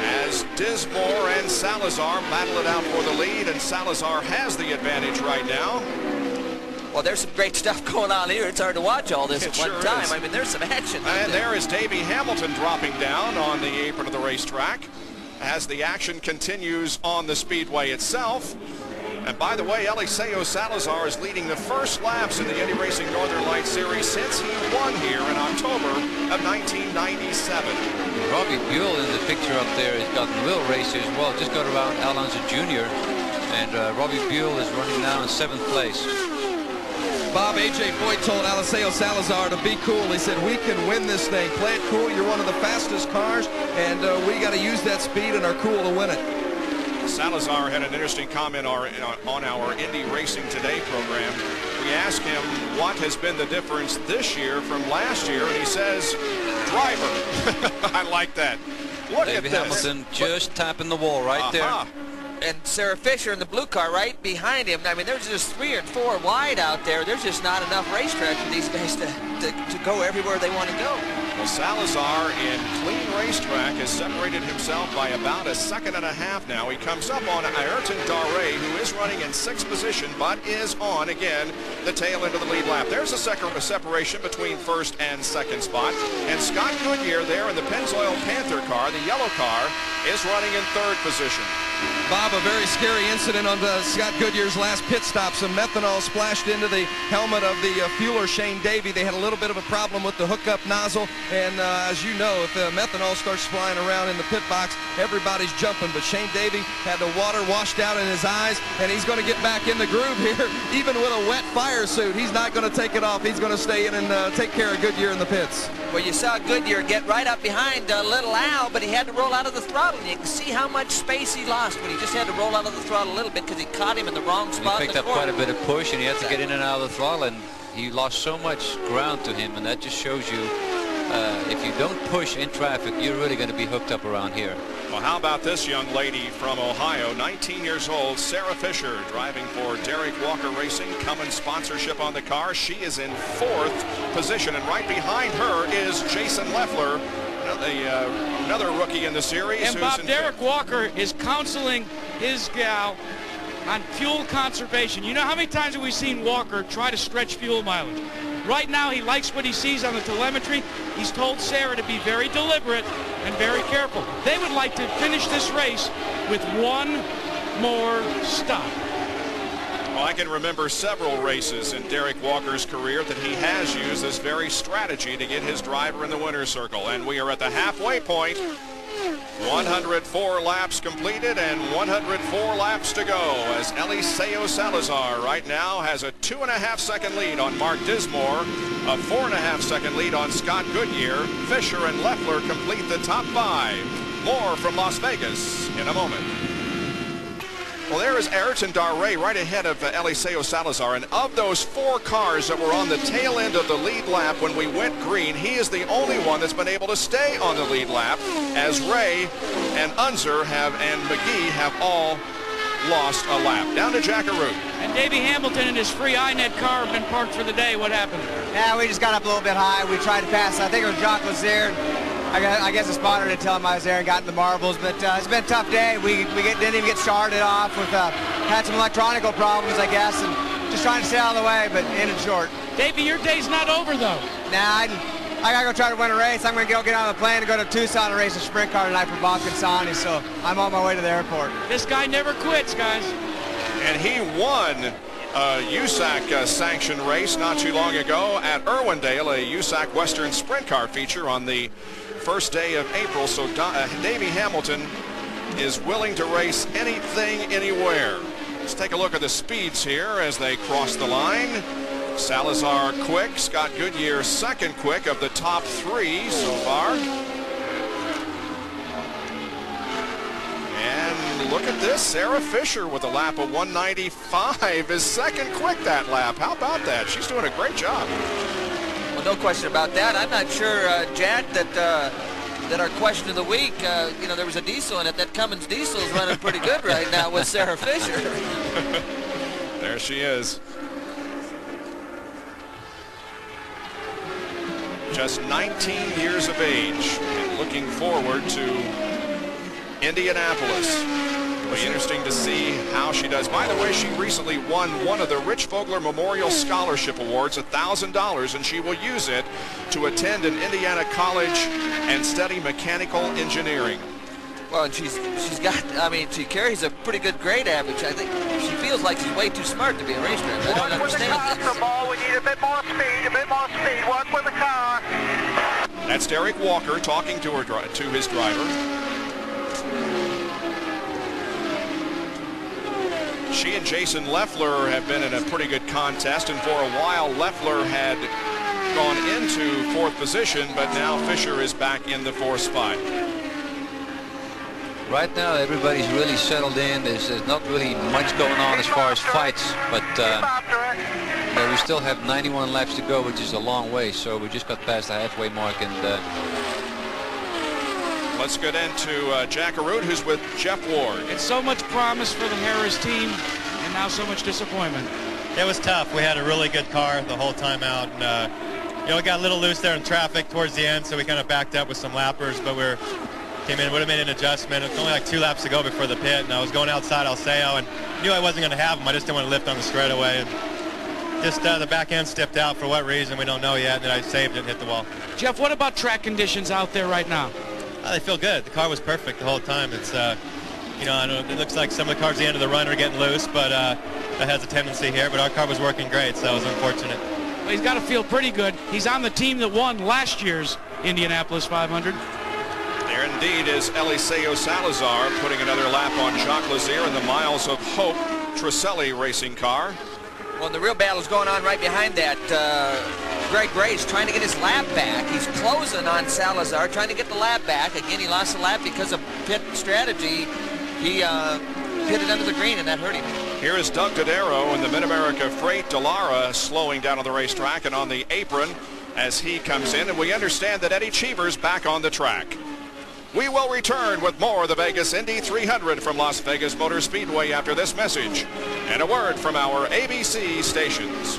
as Dismore and Salazar battle it out for the lead, and Salazar has the advantage right now. Well, there's some great stuff going on here. It's hard to watch all this at one time. I mean, there's some action. And there is Davey Hamilton dropping down on the apron of the racetrack as the action continues on the speedway itself. And by the way, Eliseo Salazar is leading the first laps in the Indy Racing Northern Lights Series since he won here in October of 1997. Robbie Buell in the picture up there has gotten real racy as well. Just got around Al Unser Jr. And Robbie Buell is running now in 7th place. Bob, A.J. Foyt told Eliseo Salazar to be cool. He said, we can win this thing. Play it cool. You're one of the fastest cars, and we got to use that speed and are cool to win it. Salazar had an interesting comment on our Indy Racing Today program. We asked him what has been the difference this year from last year, and he says, driver. I like that. Look Davey at this. Hamilton just tapping the wall right there. And Sarah Fisher in the blue car right behind him. I mean, there's just 3 and 4 wide out there. There's just not enough racetrack for these guys to go everywhere they want to go. Well, Salazar in clean racetrack has separated himself by about 1.5 seconds now. He comes up on Ayrton Dare, who is running in 6th position, but is on, again, the tail end of the lead lap. There's a separation between 1st and 2nd spot. And Scott Goodyear there in the Pennzoil Panther car, the yellow car, is running in 3rd position. Bob, a very scary incident on Scott Goodyear's last pit stop. Some methanol splashed into the helmet of the fueler, Shane Davey. They had a little bit of a problem with the hookup nozzle. And as you know, if methanol starts flying around in the pit box, everybody's jumping. But Shane Davey had the water washed out in his eyes, and he's going to get back in the groove here. Even with a wet fire suit, he's not going to take it off. He's going to stay in and take care of Goodyear in the pits. Well, you saw Goodyear get right up behind little Al, but he had to roll out of the throttle. You can see how much space he lost when he just had to roll out of the throttle a little bit because he caught him in the wrong spot. He picked up quite a bit of push, and he had to get in and out of the throttle, and he lost so much ground to him, and that just shows you if you don't push in traffic, you're really going to be hooked up around here. Well, how about this young lady from Ohio, 19 years old, Sarah Fisher, driving for Derek Walker Racing, Cummins sponsorship on the car. She is in 4th position, and right behind her is Jason Leffler, Another rookie in the series. And Bob, Derek Walker is counseling his gal on fuel conservation. You know how many times have we seen Walker try to stretch fuel mileage? Right now, he likes what he sees on the telemetry. He's told Sarah to be very deliberate and very careful. They would like to finish this race with one more stop. Well, I can remember several races in Derek Walker's career that he has used this very strategy to get his driver in the winner's circle. And we are at the halfway point. 104 laps completed and 104 laps to go as Eliseo Salazar right now has a 2.5-second lead on Mark Dismore, a 4.5-second lead on Scott Goodyear. Fisher and Leffler complete the top 5. More from Las Vegas in a moment. Well, there is Ayrton Darré right ahead of Eliseo Salazar, and of those 4 cars that were on the tail end of the lead lap when we went green, he is the only one that's been able to stay on the lead lap, as Ray and Unser and McGee have all lost a lap. Down to Jack Arute. And Davey Hamilton and his free INET car have been parked for the day. What happened? Yeah, we just got up a little bit high. We tried to pass. I think it was Jacques Lazier. I guess the spotter didn't tell him I was there and got in the marbles, but it's been a tough day. We didn't even get started off with, had some electronical problems, I guess, and just trying to stay out of the way, but ended short. Davey, your day's not over, though. Nah, I got to go try to win a race. I'm going to go get on the plane and go to Tucson and race a sprint car tonight for Bob Consani, so I'm on my way to the airport. This guy never quits, guys. And he won a USAC sanctioned race not too long ago at Irwindale, a USAC Western sprint car feature on the first day of April. So Davey Hamilton is willing to race anything, anywhere. Let's take a look at the speeds here as they cross the line. Salazar quick, Scott Goodyear second quick of the top 3 so far. And look at this, Sarah Fisher with a lap of 195 is second quick that lap. How about that? She's doing a great job. Well, no question about that. I'm not sure, Jack, that our question of the week, you know, there was a diesel in it. That Cummins diesel is running pretty good right now with Sarah Fisher. There she is. Just 19 years of age and looking forward to Indianapolis. It'll be interesting to see how she does. By the way, she recently won one of the Rich Vogler Memorial Scholarship Awards, $1,000, and she will use it to attend an Indiana college and study mechanical engineering. Well, and she's got, I mean, she carries a pretty good grade average. I think she feels like she's way too smart to be a race driver. I don't understand this. Ball. We need a bit more speed, Walk with the car. That's Derek Walker talking to his driver. She and Jason Leffler have been in a pretty good contest, and for a while Leffler had gone into 4th position, but now Fisher is back in the 4th spot. Right now everybody's really settled in. There's not really much going on as far as fights, but we still have 91 laps to go, which is a long way, so we just got past the halfway mark. And let's get into Jack Arute, who's with Jeff Ward. It's so much promise for the Harris team, and now so much disappointment. It was tough. We had a really good car the whole time out, and you know, we got a little loose there in traffic towards the end, so we kind of backed up with some lappers, but came in, would have made an adjustment. It was only like 2 laps to go before the pit, and I was going outside Alseo and knew I wasn't going to have them. I just didn't want to lift on the straightaway. And just the back end stepped out for what reason, we don't know yet, and then I saved it and hit the wall. Jeff, what about track conditions out there right now? They feel good. The car was perfect the whole time. It's, you know, I know it looks like some of the cars at the end of the run are getting loose, but that has a tendency here. But our car was working great, so that was unfortunate. Well, he's got to feel pretty good. He's on the team that won last year's Indianapolis 500. There indeed is Eliseo Salazar putting another lap on Jacques Lazier in the Miles of Hope Tricelli racing car. Well, the real battle's going on right behind that. Greg Gray's trying to get his lap back. He's closing on Salazar, trying to get the lap back. Again, he lost the lap because of pit strategy. He pitted under the green, and that hurt him. Here is Doug Dodaro in the Mid-America Freight. Delara slowing down on the racetrack and on the apron as he comes in. And we understand that Eddie Cheever's back on the track. We will return with more of the Vegas Indy 300 from Las Vegas Motor Speedway after this message and a word from our ABC stations.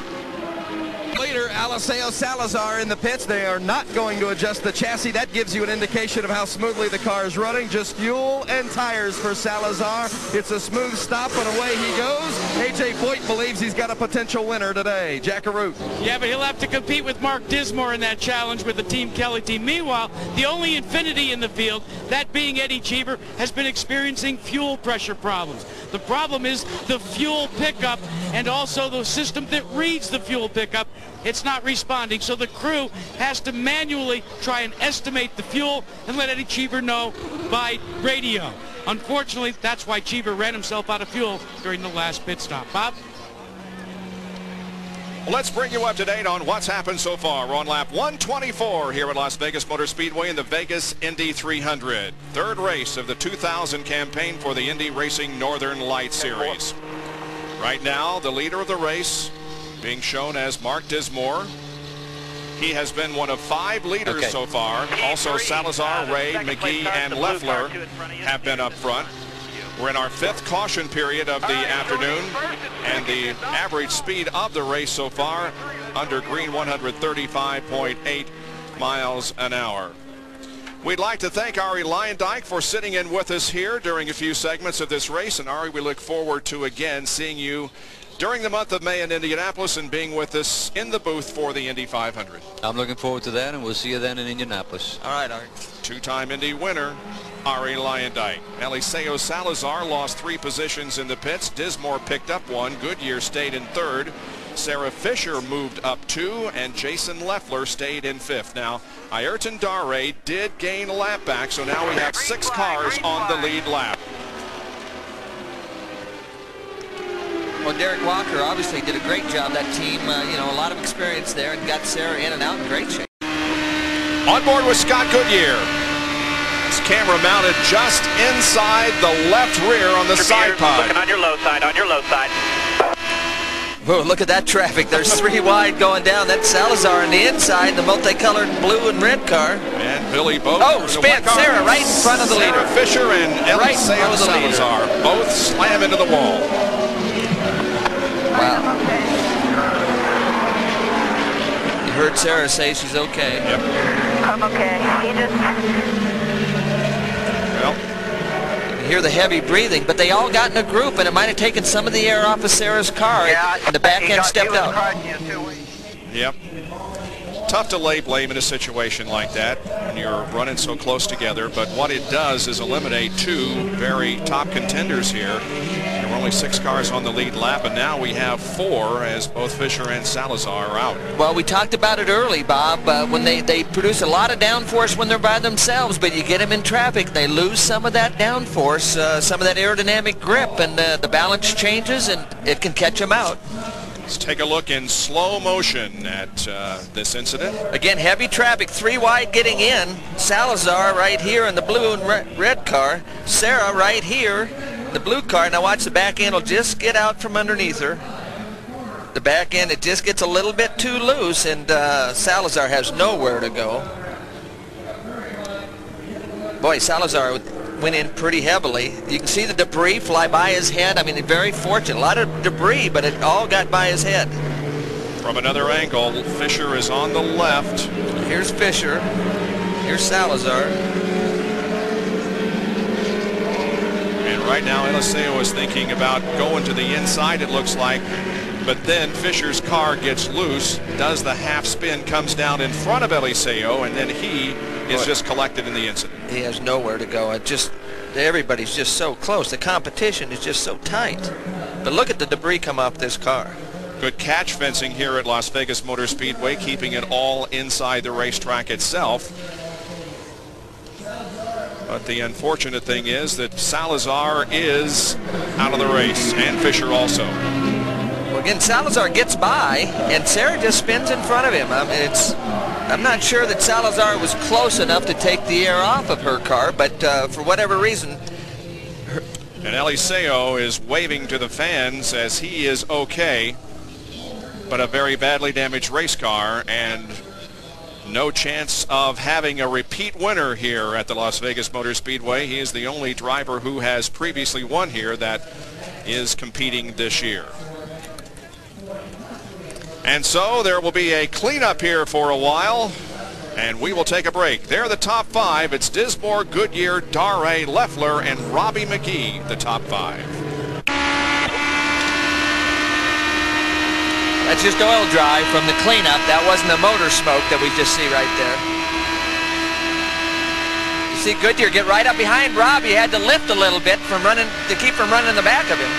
leader, Eliseo Salazar, in the pits. They are not going to adjust the chassis. That gives you an indication of how smoothly the car is running. Just fuel and tires for Salazar. It's a smooth stop, and away he goes. A.J. Foyt believes he's got a potential winner today. Jackaroo. Yeah, but he'll have to compete with Mark Dismore in that challenge with the Team Kelly team. Meanwhile, the only Infinity in the field, that being Eddie Cheever, has been experiencing fuel pressure problems. The problem is the fuel pickup and also the system that reads the fuel pickup. It's not responding, so the crew has to manually try and estimate the fuel and let Eddie Cheever know by radio. Unfortunately, that's why Cheever ran himself out of fuel during the last pit stop. Bob? Well, let's bring you up to date on what's happened so far. We're on lap 124 here at Las Vegas Motor Speedway in the Vegas Indy 300. Third race of the 2000 campaign for the Indy Racing Northern Light Series. Right now, the leader of the race being shown as Mark Dismore. He has been one of 5 leaders so far. Also, Salazar, Ray, McGee, and Leffler have been up front. We're in our 5th caution period of the afternoon, and the average speed of the race so far under green 135.8 miles an hour. We'd like to thank Ari Lyondike for sitting in with us here during a few segments of this race. And Ari, we look forward to again seeing you during the month of May in Indianapolis and being with us in the booth for the Indy 500. I'm looking forward to that, and we'll see you then in Indianapolis. All right, Ari. 2-time Indy winner, Ari Lyondike. Eliseo Salazar lost 3 positions in the pits. Dismore picked up 1. Goodyear stayed in 3rd. Sarah Fisher moved up 2, and Jason Leffler stayed in 5th. Now, Ayrton Dare did gain a lap back, so now we have 6 cars on the lead lap. Well, Derek Walker obviously did a great job. That team, you know, a lot of experience there, and got Sarah in and out in great shape. On board with Scott Goodyear. His camera mounted just inside the left rear on the side pod. Looking on your low side, on your low side. Whoa, look at that traffic. There's 3 wide going down. That's Salazar on the inside, the multicolored blue and red car. And Billy Boat. Oh, spin. Sarah right in front of the leader. Sarah Fisher and Eliseo Salazar both slam into the wall. Wow. You heard Sarah say she's okay. Yep. I'm okay. He just... Well, you hear the heavy breathing, but they all got in a group, and it might have taken some of the air off of Sarah's car, and the back end stepped out. Yep. Tough to lay blame in a situation like that when you're running so close together, but what it does is eliminate 2 very top contenders here. There were only 6 cars on the lead lap, and now we have 4 as both Fisher and Salazar are out. Well, we talked about it early, Bob, when they produce a lot of downforce when they're by themselves, but you get them in traffic, they lose some of that downforce, some of that aerodynamic grip, and the balance changes, and it can catch them out. Let's take a look in slow motion at this incident. Again, heavy traffic, 3 wide getting in. Salazar right here in the blue and red car. Sarah right here, the blue car. Now watch, the back end will just get out from underneath her. The back end, it just gets a little bit too loose, and Salazar has nowhere to go. Boy, Salazar went in pretty heavily. You can see the debris fly by his head. I mean, very fortunate. A lot of debris, but it all got by his head. From another angle, Fisher is on the left. Here's Fisher. Here's Salazar. And right now, Eliseo is thinking about going to the inside, it looks like. But then Fisher's car gets loose, does the half spin, comes down in front of Eliseo, and then he is just collected in the incident. He has nowhere to go. Everybody's just so close. The competition is just so tight. But look at the debris come off this car. Good catch fencing here at Las Vegas Motor Speedway, keeping it all inside the racetrack itself. But the unfortunate thing is that Salazar is out of the race, and Fisher also. Well, again, Salazar gets by, and Sarah just spins in front of him. I mean, I'm not sure that Salazar was close enough to take the air off of her car, but for whatever reason... And Eliseo is waving to the fans as he is okay, but a very badly damaged race car, and no chance of having a repeat winner here at the Las Vegas Motor Speedway. He is the only driver who has previously won here that is competing this year. And so there will be a cleanup here for a while, and we will take a break. They're the top 5. It's Dismore, Goodyear, Darray, Leffler, and Robbie McGee, the top 5. That's just oil dry from the cleanup. That wasn't the motor smoke that we just see right there. You see Goodyear get right up behind Robbie. He had to lift a little bit from running to keep from running in the back of him.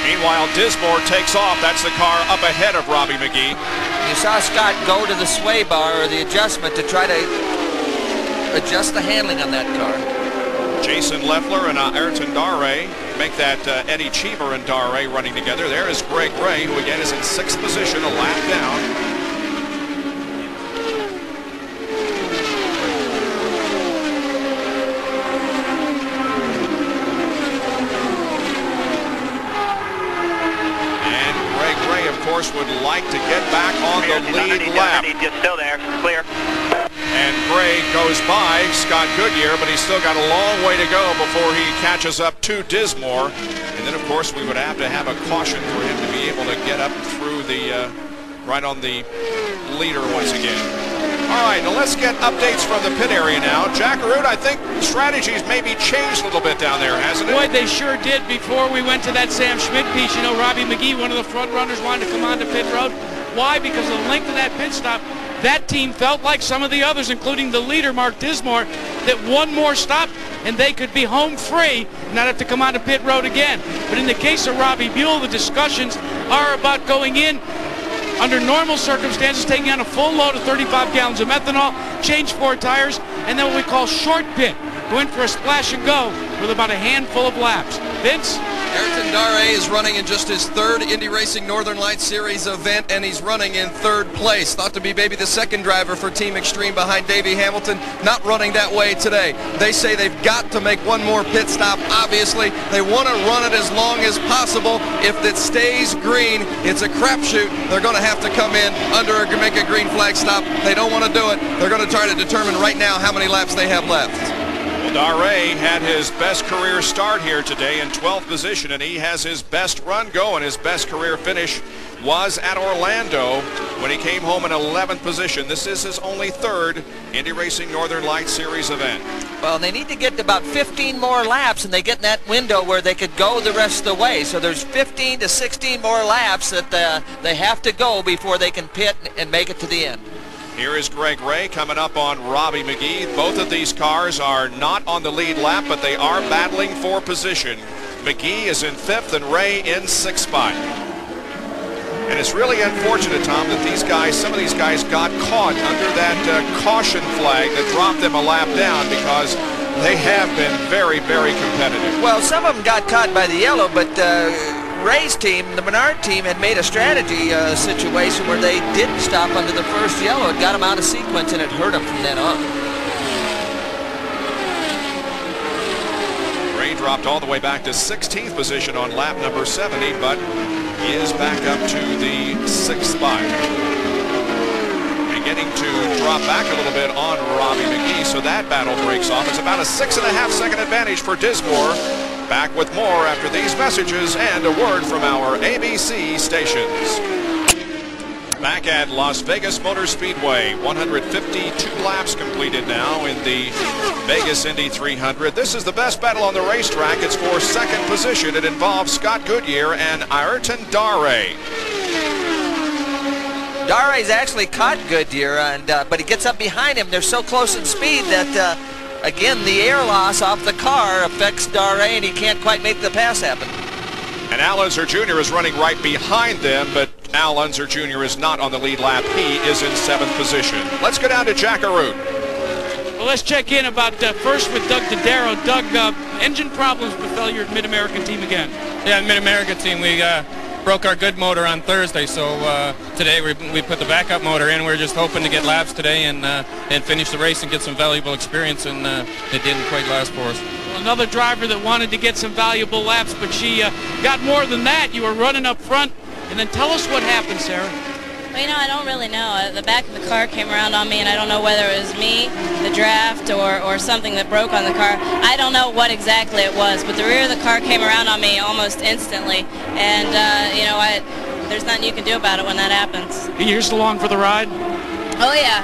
Meanwhile, Dismore takes off. That's the car up ahead of Robbie McGee. You saw Scott go to the sway bar or the adjustment to try to adjust the handling on that car. Jason Leffler and Ayrton Darray make that Eddie Cheever and Darray running together. There is Greg Ray, who again is in 6th position, a lap down. And Greg Ray, of course, would like to get back on the lead lap. Just still there, clear. And Gray goes by Scott Goodyear, but he's still got a long way to go before he catches up to Dismore. And then, of course, we would have to have a caution for him to be able to get up through the, right on the leader once again. All right, now let's get updates from the pit area now. Jack Arute, I think strategies maybe changed a little bit down there, hasn't it? Boy, they sure did before we went to that Sam Schmidt piece. You know, Robbie McGee, one of the front runners, wanted to come onto pit road. Why? Because of the length of that pit stop. That team felt like some of the others, including the leader, Mark Dismore, that one more stop and they could be home free, not have to come onto pit road again. But in the case of Robbie Buell, the discussions are about going in under normal circumstances, taking on a full load of 35 gallons of methanol, change 4 tires, and then what we call short pit. Go in for a splash and go with about a handful of laps. Vince? Ayrton Darray is running in just his 3rd Indy Racing Northern Lights Series event, and he's running in 3rd place. Thought to be maybe the 2nd driver for Team Extreme behind Davey Hamilton. Not running that way today. They say they've got to make one more pit stop. Obviously, they want to run it as long as possible. If it stays green, it's a crapshoot. They're going to have to come in under make a green flag stop. They don't want to do it. They're going to try to determine right now how many laps they have left. Darray had his best career start here today in 12th position, and he has his best run going. His best career finish was at Orlando when he came home in 11th position. This is his only 3rd Indy Racing Northern Lights Series event. Well, they need to get about 15 more laps, and they get in that window where they could go the rest of the way. So there's 15 to 16 more laps that they have to go before they can pit and make it to the end. Here is Greg Ray coming up on Robbie McGee. Both of these cars are not on the lead lap, but they are battling for position. McGee is in 5th and Ray in 6th spot. And it's really unfortunate, Tom, that these guys, some of these guys got caught under that caution flag that dropped them a lap down, because they have been very, very competitive. Well, some of them got caught by the yellow, but Ray's team, the Menard team, had made a strategy situation where they didn't stop under the first yellow. It got them out of sequence, and it hurt them from then on. Ray dropped all the way back to 16th position on lap number 70, but he is back up to the 6th spot. And getting to drop back a little bit on Robbie McGee, so that battle breaks off. It's about a 6.5 second advantage for Dismore. Back with more after these messages and a word from our ABC stations. Back at Las Vegas Motor Speedway, 152 laps completed now in the Vegas Indy 300. This is the best battle on the racetrack. It's for 2nd position. It involves Scott Goodyear and Ayrton Darray. Darray's actually caught Goodyear, but he gets up behind him. They're so close in speed that again, the air loss off the car affects Darray, and he can't quite make the pass happen. And Al Unser Jr. is running right behind them, but Al Unser Jr. is not on the lead lap. He is in 7th position. Let's go down to Jack Arute. Well, let's check in about first with Doug Dodaro. Doug, engine problems befell your Mid-American team again. Yeah, Mid-American team, we broke our good motor on Thursday, so today we put the backup motor in. We're just hoping to get laps today and finish the race and get some valuable experience, and it didn't quite last for us. Well, another driver that wanted to get some valuable laps, but she got more than that. You were running up front, and then tell us what happened, Sarah. Well, you know, I don't really know. The back of the car came around on me, and I don't know whether it was me, the draft, or something that broke on the car. I don't know what exactly it was, but the rear of the car came around on me almost instantly, and you know, there's nothing you can do about it when that happens. You're just along for the ride? Oh yeah,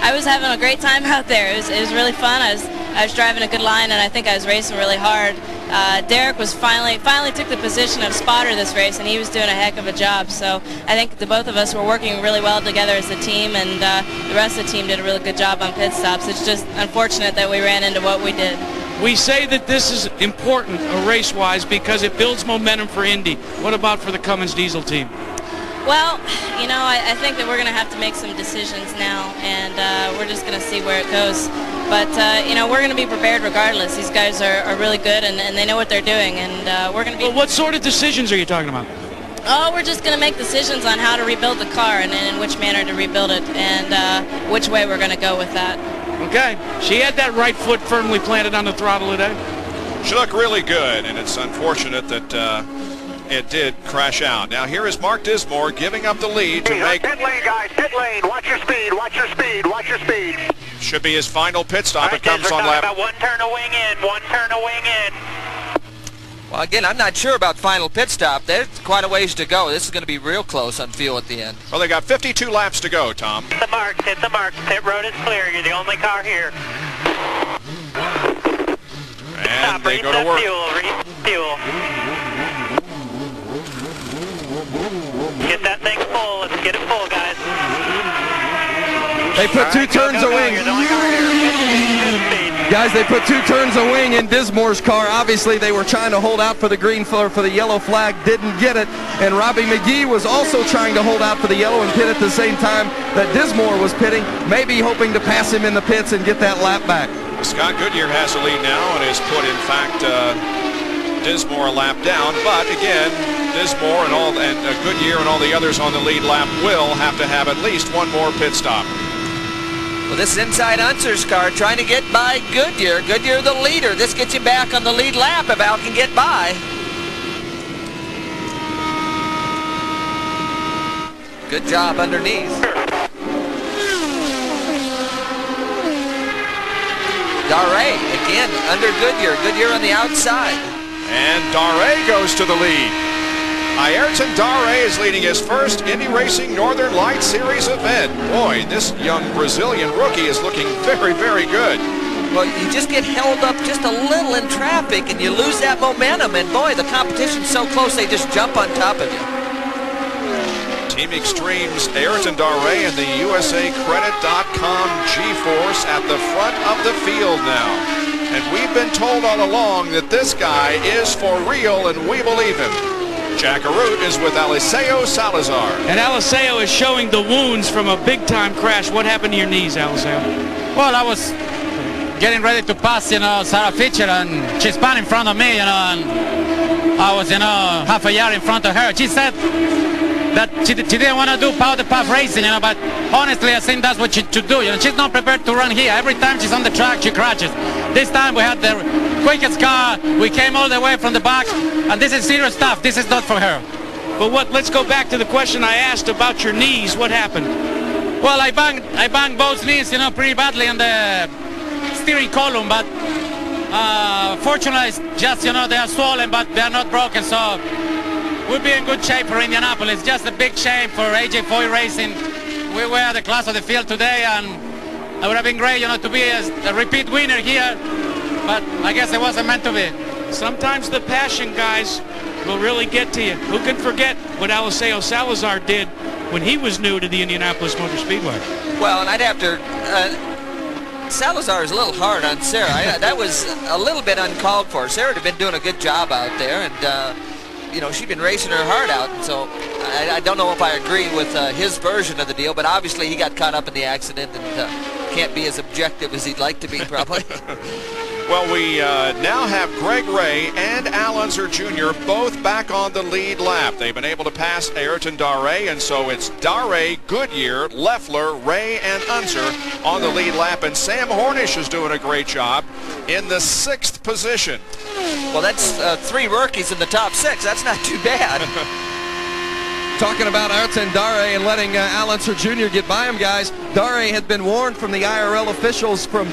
I was having a great time out there. It was really fun. I was driving a good line, and I think I was racing really hard. Derek was finally took the position of spotter this race, and he was doing a heck of a job. So I think the both of us were working really well together as a team, and the rest of the team did a really good job on pit stops. It's just unfortunate that we ran into what we did. We say that this is important race-wise because it builds momentum for Indy. What about for the Cummins Diesel team? Well, you know, I think that we're going to have to make some decisions now, and we're just going to see where it goes. But, you know, we're going to be prepared regardless. These guys are really good, and they know what they're doing, and we're going to be... Well, what sort of decisions are you talking about? Oh, we're just going to make decisions on how to rebuild the car and in which manner to rebuild it, and which way we're going to go with that. Okay. She had that right foot firmly planted on the throttle today. She looked really good, and it's unfortunate that it did crash out. Now here is Mark Dismore giving up the lead to make... Pit lane, guys, pit lane. Watch your speed, watch your speed, watch your speed. Should be his final pit stop. Right, it comes on lap... about one turn of wing in, one turn of wing in. Well, again, I'm not sure about final pit stop. There's quite a ways to go. This is going to be real close on fuel at the end. Well, they got 52 laps to go, Tom. Hit the marks, hit the marks. Pit road is clear. You're the only car here. And they go to work. Fuel. Get that thing full. Let's get it full, guys. They put two turns of wing. Guys, they put 2 turns of wing in Dismore's car. Obviously, they were trying to hold out for the green flag, for the yellow flag, didn't get it. And Robbie McGee was also trying to hold out for the yellow and pit at the same time that Dismore was pitting, maybe hoping to pass him in the pits and get that lap back. Scott Goodyear has the lead now and has put, in fact, Dismore a lap down. But again, Dismore and Goodyear and all the others on the lead lap will have to have at least one more pit stop. Well, this is inside Unser's car trying to get by Goodyear. Goodyear the leader. This gets him back on the lead lap if Al can get by. Good job underneath. Daré again under Goodyear. Goodyear on the outside. And Daré goes to the lead. Ayrton Daré is leading his first Indy Racing Northern Light Series event. Boy, this young Brazilian rookie is looking very, very good. Well, you just get held up just a little in traffic and you lose that momentum. And boy, the competition's so close, they just jump on top of you. Team Extreme's Ayrton Daré and the USACredit.com G-Force at the front of the field now. And we've been told all along that this guy is for real, and we believe him. Jack Arute is with Eliseo Salazar. And Eliseo is showing the wounds from a big-time crash. What happened to your knees, Eliseo? Well, I was getting ready to pass, you know, Sarah Fisher, and she spun in front of me, you know, and I was, you know, half a yard in front of her. She said that she didn't want to do powder puff racing, you know, but honestly, I think that's what she should do. You know, she's not prepared to run here. Every time she's on the track, she crashes. This time we had the quickest car. We came all the way from the back, and this is serious stuff. This is not for her. But let's go back to the question I asked about your knees. What happened? Well, I banged both knees, you know, pretty badly on the steering column, but fortunately, it's just, you know, they are swollen, but they are not broken, so we'll be in good shape for Indianapolis. Just a big shame for AJ Foy Racing. We were the class of the field today, and it would have been great, you know, to be a repeat winner here, but I guess it wasn't meant to be. Sometimes the passion, guys, will really get to you. Who can forget what Eliseo Salazar did when he was new to the Indianapolis Motor Speedway? Well, and I'd have to... Salazar is a little hard on Sarah. That was a little bit uncalled for. Sarah had been doing a good job out there, and you know, she'd been racing her heart out, and so I don't know if I agree with his version of the deal, but obviously he got caught up in the accident and can't be as objective as he'd like to be, probably. Well, we now have Greg Ray and Al Unser Jr. both back on the lead lap. They've been able to pass Ayrton Daré, and so it's Daré, Goodyear, Leffler, Ray, and Unser on the lead lap, and Sam Hornish is doing a great job in the 6th position. Well, that's 3 rookies in the top 6. That's not too bad. Talking about Ayrton Dare and letting Al Unser Jr. get by him, guys. Dare had been warned from the IRL officials for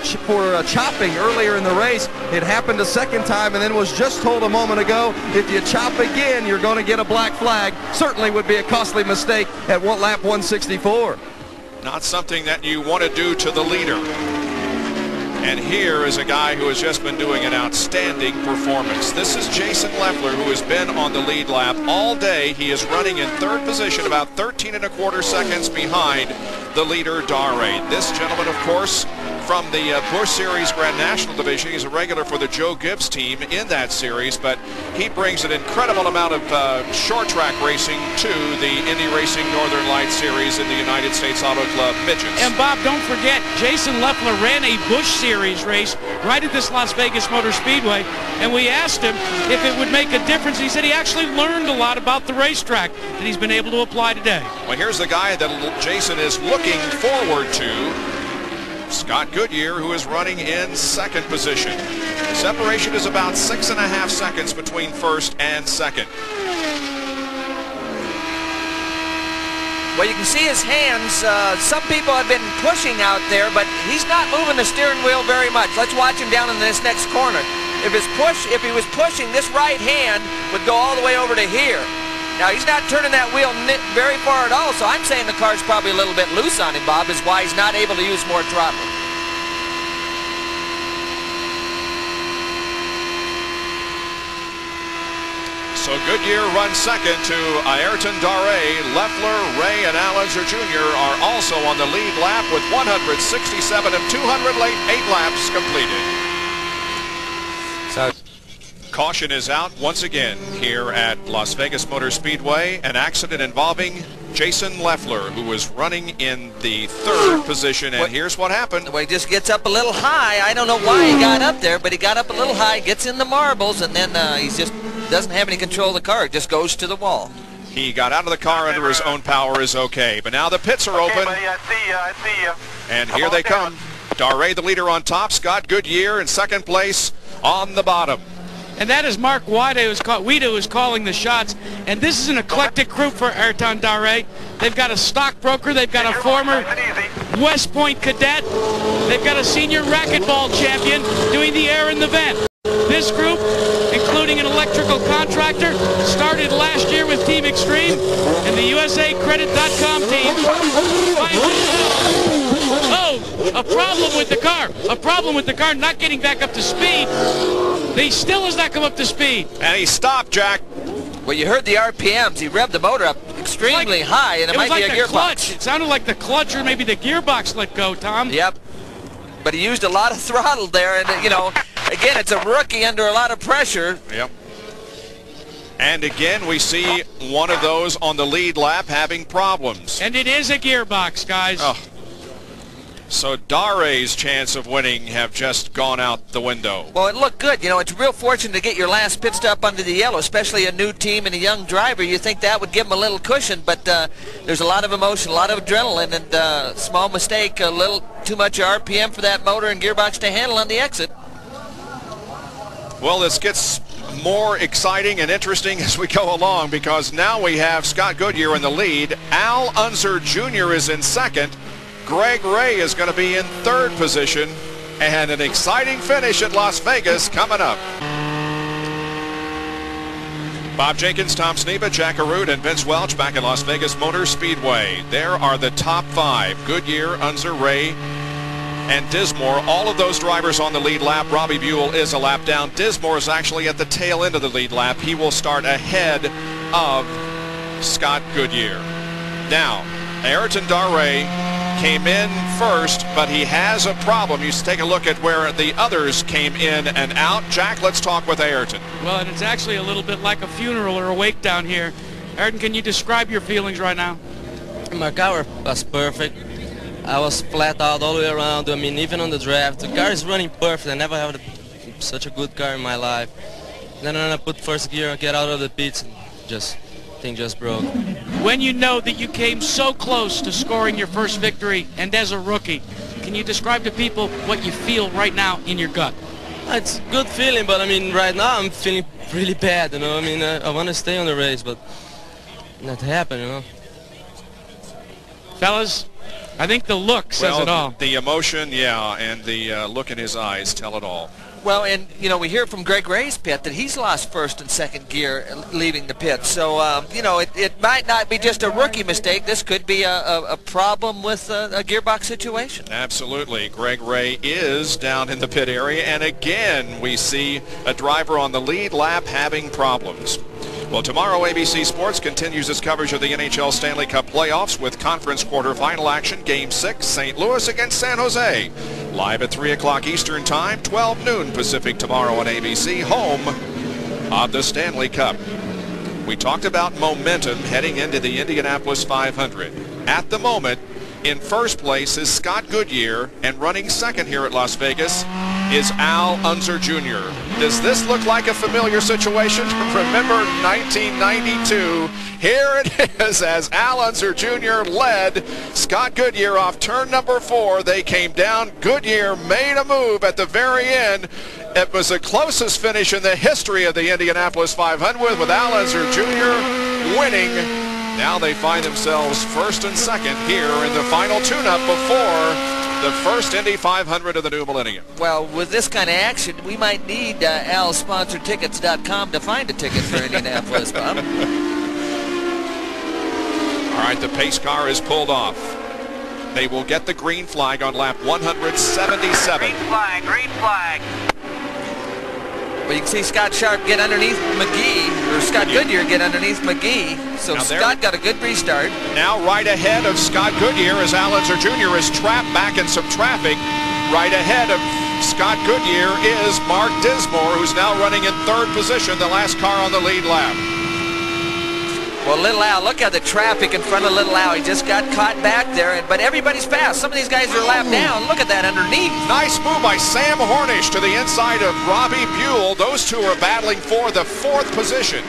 chopping earlier in the race. It happened a second time and then was just told a moment ago, if you chop again, you're going to get a black flag. Certainly would be a costly mistake at lap 164. Not something that you want to do to the leader. And here is a guy who has just been doing an outstanding performance. This is Jason Leffler, who has been on the lead lap all day. He is running in third position, about 13.25 seconds behind the leader, Dare. This gentleman, of course, from the Busch Series Grand National Division. He's a regular for the Joe Gibbs team in that series, but he brings an incredible amount of short track racing to the Indy Racing Northern Lights Series in the United States Auto Club Midgets. And Bob, don't forget, Jason Leffler ran a Busch Series race right at this Las Vegas Motor Speedway, and we asked him if it would make a difference. He said he actually learned a lot about the racetrack that he's been able to apply today. Well, here's the guy that Jason is looking forward to. Scott Goodyear, who is running in second position. Separation is about 6.5 seconds between first and second. Well, you can see his hands. Some people have been pushing out there, but he's not moving the steering wheel very much. Let's watch him down in this next corner. If he was pushing, this right hand would go all the way over to here. Now, he's not turning that wheel very far at all, so I'm saying the car's probably a little bit loose on him, Bob, is why he's not able to use more throttle. So Goodyear runs second to Ayrton Dare. Leffler, Ray, and Al Unser Jr. are also on the lead lap with 167 of 208 laps completed. So caution is out once again here at Las Vegas Motor Speedway. An accident involving Jason Leffler, who was running in the third position, and here's what happened. Well, he just gets up a little high. I don't know why he got up there, but he got up a little high, gets in the marbles, and then he just doesn't have any control of the car. It just goes to the wall. He got out of the car under his own power is okay. But now the pits are open. Buddy, I see you. And here they come. Dare, the leader, on top. Scott Goodyear in second place on the bottom. And that is Mark Wida who's calling the shots. And this is an eclectic group for Ayrton Dare. They've got a stockbroker. They've got a former West Point cadet. They've got a senior racquetball champion doing the air in the vent. This group, including an electrical contractor, started last year with Team Extreme and the USACredit.com team. Oh, a problem with the car. A problem with the car not getting back up to speed. He still has not come up to speed. And he stopped, Jack. Well, you heard the RPMs. He revved the motor up extremely high, and it might be a gearbox. Clutch. It sounded like the clutch or maybe the gearbox let go, Tom. Yep. But he used a lot of throttle there, and, you know, again, it's a rookie under a lot of pressure. Yep. And again, we see one of those on the lead lap having problems. And it is a gearbox, guys. Oh. So Dare's chance of winning have just gone out the window. Well, it looked good. You know, it's real fortunate to get your last pit stop under the yellow, especially a new team and a young driver. You think that would give him a little cushion, but there's a lot of emotion, a lot of adrenaline, and small mistake, a little too much RPM for that motor and gearbox to handle on the exit. Well, this gets more exciting and interesting as we go along, because now we have Scott Goodyear in the lead. Al Unser Jr. is in second. Greg Ray is going to be in third position, and an exciting finish at Las Vegas coming up. Bob Jenkins, Tom Sneva, Jack Arute, and Vince Welch back at Las Vegas Motor Speedway. There are the top five: Goodyear, Unser, Ray, and Dismore. All of those drivers on the lead lap. Robbie Buell is a lap down. Dismore is actually at the tail end of the lead lap. He will start ahead of Scott Goodyear. Now, Ayrton Dare came in first, but he has a problem. You take a look at where the others came in and out. Jack, let's talk with Ayrton. Well, and it's actually a little bit like a funeral or a wake down here. Ayrton, can you describe your feelings right now? My car was perfect. I was flat out all the way around. I mean, even on the draft, the car is running perfect. I never had such a good car in my life. Then when I put first gear and get out of the pits, thing just broke. When you know that you came so close to scoring your first victory, and as a rookie, can you describe to people what you feel right now in your gut? It's a good feeling, but I mean, right now I'm feeling really bad, you know. I mean, I want to stay on the race, but that happened, you know. Fellas, I think the look says it all. The emotion, yeah, and the look in his eyes tell it all. Well, and, you know, we hear from Greg Ray's pit that he's lost first and second gear leaving the pit. So, you know, it might not be just a rookie mistake. This could be a problem with a gearbox situation. Absolutely. Greg Ray is down in the pit area. And again, we see a driver on the lead lap having problems. Well, tomorrow ABC Sports continues its coverage of the NHL Stanley Cup playoffs with conference quarterfinal action, Game 6, St. Louis against San Jose. Live at 3 o'clock Eastern Time, 12 noon Pacific tomorrow on ABC, home of the Stanley Cup. We talked about momentum heading into the Indianapolis 500. At the moment, in first place is Scott Goodyear, and running second here at Las Vegas is Al Unser Jr. Does this look like a familiar situation? Remember 1992. Here it is as Al Unser Jr. led Scott Goodyear off turn number 4. They came down. Goodyear made a move at the very end. It was the closest finish in the history of the Indianapolis 500 with Al Unser Jr. winning. Now they find themselves first and second here in the final tune-up before the first Indy 500 of the new millennium. Well, with this kind of action, we might need alsponsortickets.com to find a ticket for Indianapolis, Bob. All right, the pace car is pulled off. They will get the green flag on lap 177. Green flag, green flag. Well, you can see Scott Sharp get underneath McGee, or Scott Goodyear get underneath McGee. So Scott got a good restart. Now right ahead of Scott Goodyear as Al Unser Jr. is trapped back in some traffic. Right ahead of Scott Goodyear is Mark Dismore, who's now running in third position, the last car on the lead lap. Well, Little Al, look at the traffic in front of Little Al. He just got caught back there, but everybody's fast. Some of these guys are a lap down. Look at that underneath. Nice move by Sam Hornish to the inside of Robbie Buell. Those two are battling for the fourth position.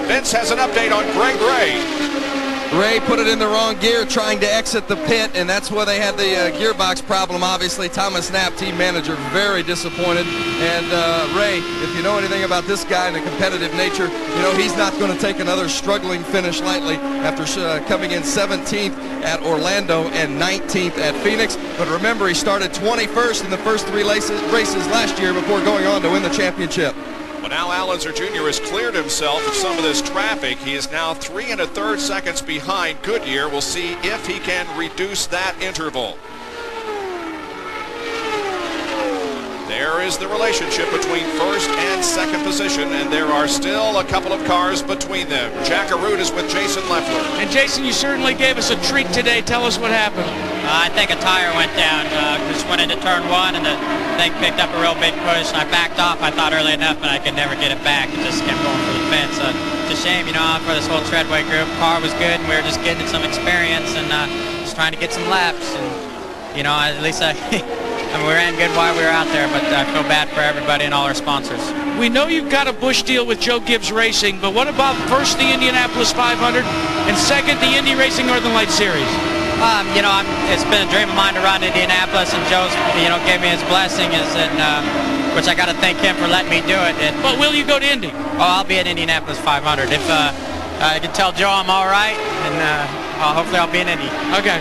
Vince has an update on Greg Ray. Ray put it in the wrong gear trying to exit the pit, and that's where they had the gearbox problem, obviously. Thomas Knapp, team manager, very disappointed. And Ray, if you know anything about this guy and the competitive nature, you know he's not going to take another struggling finish lightly after coming in 17th at Orlando and 19th at Phoenix. But remember, he started 21st in the first 3 races last year before going on to win the championship. Well, now Al Unser Jr. has cleared himself of some of this traffic. He is now 3 1/3 seconds behind Goodyear. We'll see if he can reduce that interval. There is the relationship between first and second position, and there are still a couple of cars between them. Jack Arute is with Jason Leffler. And Jason, you certainly gave us a treat today. Tell us what happened. I think a tire went down. Just went into turn 1, and the thing picked up a real big push, and I backed off, I thought, early enough, and I could never get it back. It just kept going for the fence. It's a shame, you know, for this whole Treadway group. Car was good, and we were just getting some experience and just trying to get some laps. And, you know, at least I mean, we ran good while we were out there, but I feel bad for everybody and all our sponsors. We know you've got a Busch deal with Joe Gibbs Racing, but what about first the Indianapolis 500 and second the Indy Racing Northern Lights Series? You know, it's been a dream of mine to run Indianapolis, and Joe's, you know, gave me his blessing, which I got to thank him for letting me do it. But will you go to Indy? Oh, I'll be at Indianapolis 500. If I can tell Joe I'm all right, and hopefully I'll be in Indy. Okay.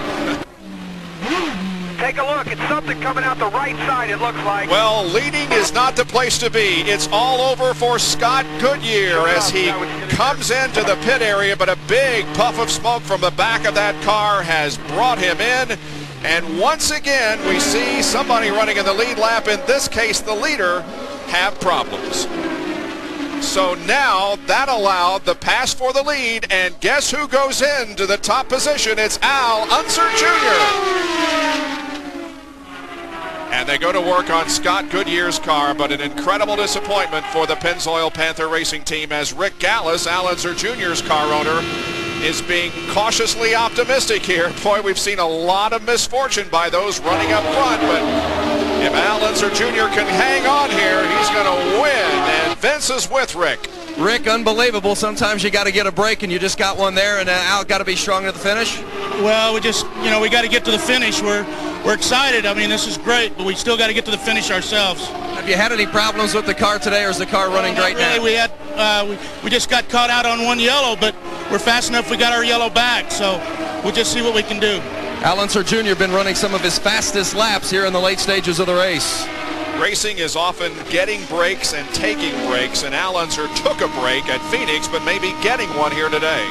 Take a look. It's something coming out the right side, it looks like. Well, leading is not the place to be. It's all over for Scott Goodyear as he comes into the pit area, but a big puff of smoke from the back of that car has brought him in. And once again, we see somebody running in the lead lap, in this case the leader, have problems. So now that allowed the pass for the lead, and guess who goes into the top position? It's Al Unser Jr. And they go to work on Scott Goodyear's car, but an incredible disappointment for the Pennzoil Panther Racing Team as Rick Gallis, Al Unser Jr.'s car owner, is being cautiously optimistic here. Boy, we've seen a lot of misfortune by those running up front, but if Al Unser Jr. can hang on here, he's going to win. And Vince is with Rick. Rick, unbelievable. Sometimes you got to get a break, and you just got one there, and Al got to be strong to the finish. Well, we just, you know, we got to get to the finish. We're excited. I mean, this is great, but we still got to get to the finish ourselves. Have you had any problems with the car today, or is the car running great now? We had We just got caught out on one yellow, but we're fast enough. We got our yellow back, so we'll just see what we can do. Al Unser Jr. been running some of his fastest laps here in the late stages of the race. Racing is often getting breaks and taking breaks, and Al Unser took a break at Phoenix, but maybe getting one here today.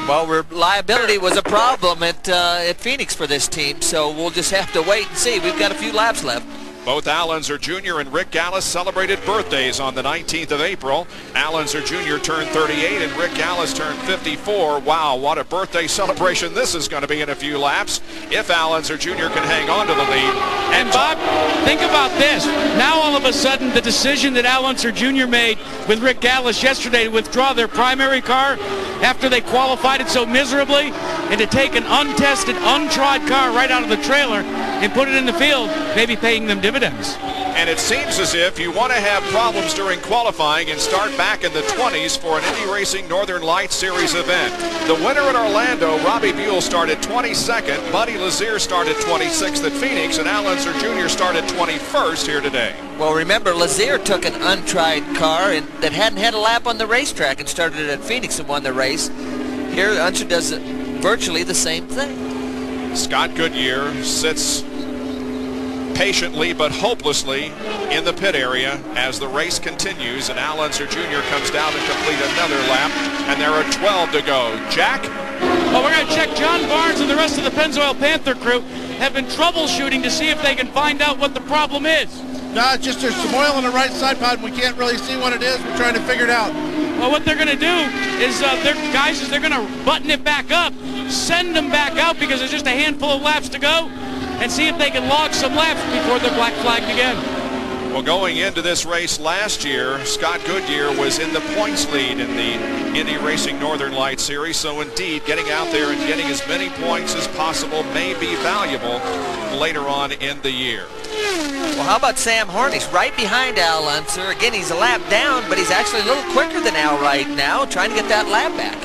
Well, reliability was a problem at Phoenix for this team, so we'll just have to wait and see. We've got a few laps left. Both Al Unser Jr. and Rick Gallis celebrated birthdays on the 19th of April. Al Unser Jr. turned 38 and Rick Gallis turned 54. Wow, what a birthday celebration this is going to be in a few laps if Al Unser Jr. can hang on to the lead. And Bob, think about this. Now all of a sudden the decision that Al Unser Jr. made with Rick Gallis yesterday to withdraw their primary car after they qualified it so miserably and to take an untested, untried car right out of the trailer and put it in the field, maybe paying them dividends. And it seems as if you want to have problems during qualifying and start back in the 20s for an Indy Racing Northern Lights Series event. The winner at Orlando, Robbie Buell, started 22nd. Buddy Lazier started 26th at Phoenix, and Al Unser Jr. started 21st here today. Well, remember, Lazier took an untried car that hadn't had a lap on the racetrack and started it at Phoenix and won the race. Here, Unser does virtually the same thing. Scott Goodyear sits patiently but hopelessly in the pit area as the race continues, and Al Unser Jr. comes down to complete another lap, and there are 12 to go. Jack? Well, we're going to check. John Barnes and the rest of the Pennzoil Panther crew have been troubleshooting to see if they can find out what the problem is. No, it's just there's some oil on the right side pod, and we can't really see what it is. We're trying to figure it out. Well, what they're going to do is, they're going to button it back up, send them back out because there's just a handful of laps to go, and see if they can log some laps before they're black flagged again. Well, going into this race last year, Scott Goodyear was in the points lead in the Indy Racing Northern Lights Series, so indeed getting out there and getting as many points as possible may be valuable later on in the year. Well, how about Sam Horn? He's right behind Al Unser. Again, he's a lap down, but he's actually a little quicker than Al right now, trying to get that lap back.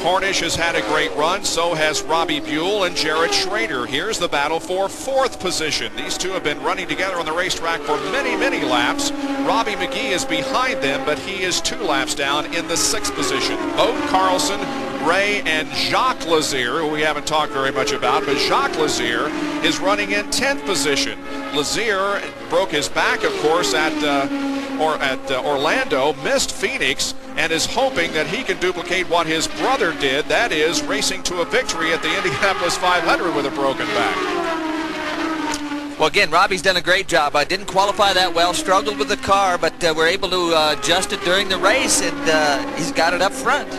Hornish has had a great run, so has Robbie Buell and Jared Schrader. Here's the battle for 4th position. These two have been running together on the racetrack for many, many laps. Robbie McGee is behind them, but he is 2 laps down in the 6th position. Bode Carlson, Ray, and Jacques Lazier, who we haven't talked very much about, but Jacques Lazier is running in 10th position. Lazier broke his back, of course, at Orlando, missed Phoenix, and is hoping that he can duplicate what his brother did, that is racing to a victory at the Indianapolis 500 with a broken back. Well, again, Robbie's done a great job. I didn't qualify that well, struggled with the car, but we're able to adjust it during the race, and he's got it up front.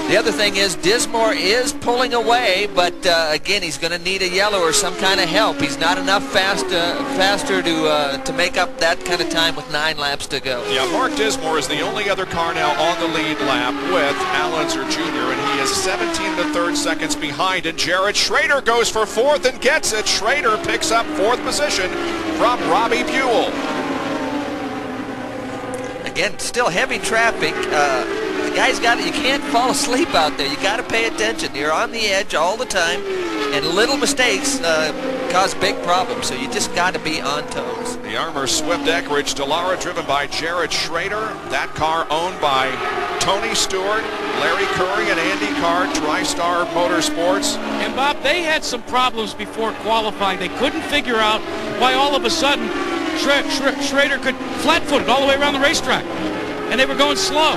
The other thing is Dismore is pulling away, but again, he's going to need a yellow or some kind of help. He's not enough faster to make up that kind of time with 9 laps to go. Yeah, Mark Dismore is the only other car now on the lead lap with Al Unser Jr., and he is 17 1/3 seconds behind, and Jared Schrader goes for 4th and gets it. Schrader picks up 4th position from Robbie Buell. Again, still heavy traffic. The guy's got it. You can't fall asleep out there. You got to pay attention. You're on the edge all the time, and little mistakes cause big problems. So you just got to be on toes. The Armour Swift Eckridge Dallara, driven by Jared Schrader. That car owned by Tony Stewart, Larry Curry, and Andy Carr, TriStar Motorsports. And Bob, they had some problems before qualifying. They couldn't figure out why all of a sudden Schrader could flat-foot it all the way around the racetrack, and they were going slow.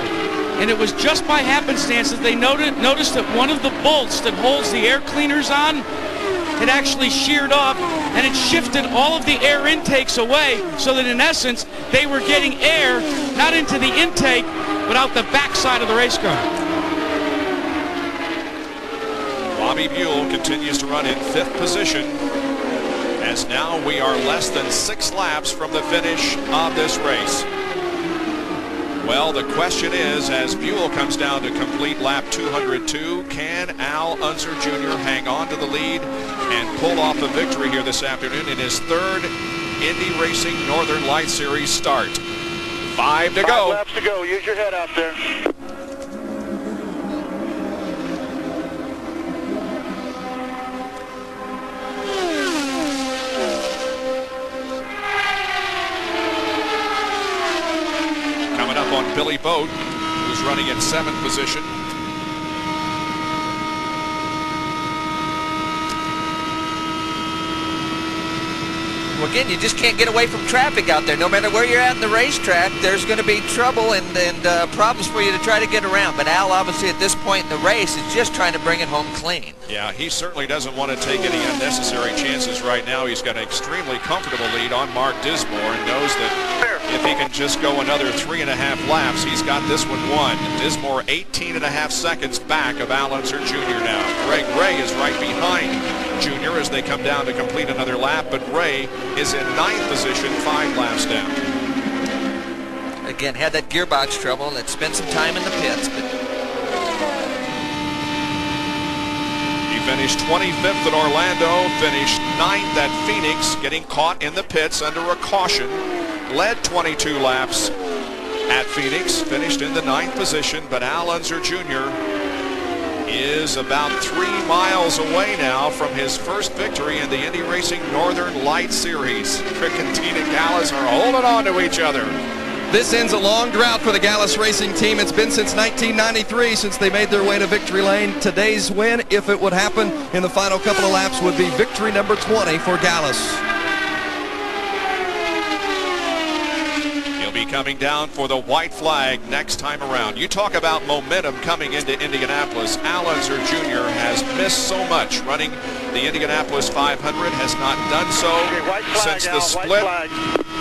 And it was just by happenstance that they noticed that one of the bolts that holds the air cleaners on had actually sheared off, and it shifted all of the air intakes away, so that in essence they were getting air not into the intake but out the backside of the race car. Robbie Buell continues to run in 5th position, as now we are less than 6 laps from the finish of this race. Well, the question is, as Buell comes down to complete lap 202, can Al Unser Jr. hang on to the lead and pull off a victory here this afternoon in his 3rd Indy Racing Northern Lights Series start? 5 to go. 5 laps to go. Use your head out there. up on Billy Boat, who's running in 7th position. Well, again, you just can't get away from traffic out there. No matter where you're at in the racetrack, there's going to be trouble and problems for you to try to get around. But Al, obviously, at this point in the race, is just trying to bring it home clean. Yeah, he certainly doesn't want to take any unnecessary chances right now. He's got an extremely comfortable lead on Mark Dismore and knows that if he can just go another 3.5 laps, he's got this one won. Dismore 18.5 seconds back of Al Unser Jr. now. Greg Ray is right behind Jr. as they come down to complete another lap, but Ray is in 9th position, 5 laps down. Again, had that gearbox trouble. Let's spend some time in the pits. But he finished 25th at Orlando, finished 9th at Phoenix, getting caught in the pits under a caution. Led 22 laps at Phoenix, finished in the 9th position, but Al Unser Jr. is about 3 miles away now from his first victory in the Indy Racing Northern Light Series. Rick and Tina Gallus are holding on to each other. This ends a long drought for the Gallus Racing team. It's been since 1993 since they made their way to victory lane. Today's win, if it would happen in the final couple of laps, would be victory number 20 for Gallus. Be coming down for the white flag next time around. You talk about momentum coming into Indianapolis. Al Unser Jr. has missed so much running the Indianapolis 500, has not done so since the split.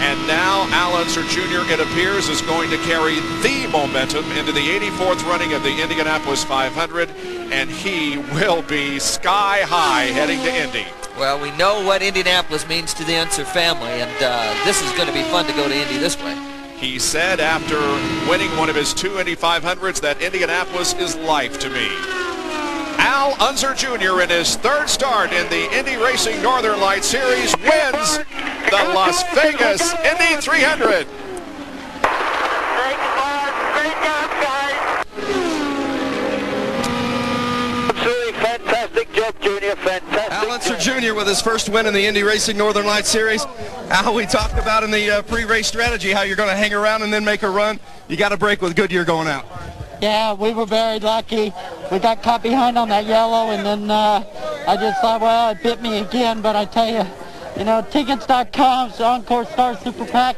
And now Al Unser Jr., it appears, is going to carry the momentum into the 84th running of the Indianapolis 500, and he will be sky high heading to Indy. Well, we know what Indianapolis means to the Unser family, and this is going to be fun to go to Indy this way. He said after winning one of his 2 Indy 500s that Indianapolis is life to me. Al Unser Jr. in his 3rd start in the Indy Racing Northern Light Series wins the Las Vegas Indy 300. Fantastic job, Junior. Fantastic. Al Unser Jr. with his first win in the Indy Racing Northern Light Series. Al, we talked about in the pre-race strategy how you're going to hang around and then make a run. You got a break with Goodyear going out. Yeah, we were very lucky. We got caught behind on that yellow, and then I just thought, well, it bit me again. But I tell you, tickets.com's Encore Star Super Pack,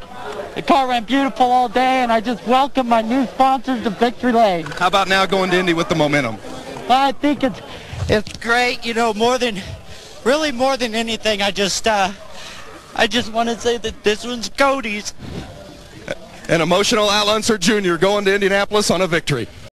the car ran beautiful all day, and I just welcome my new sponsors to Victory Lane. How about now going to Indy with the momentum? I think it's great. Really more than anything, I just want to say that this one's Cody's. An emotional Al Unser Jr. going to Indianapolis on a victory.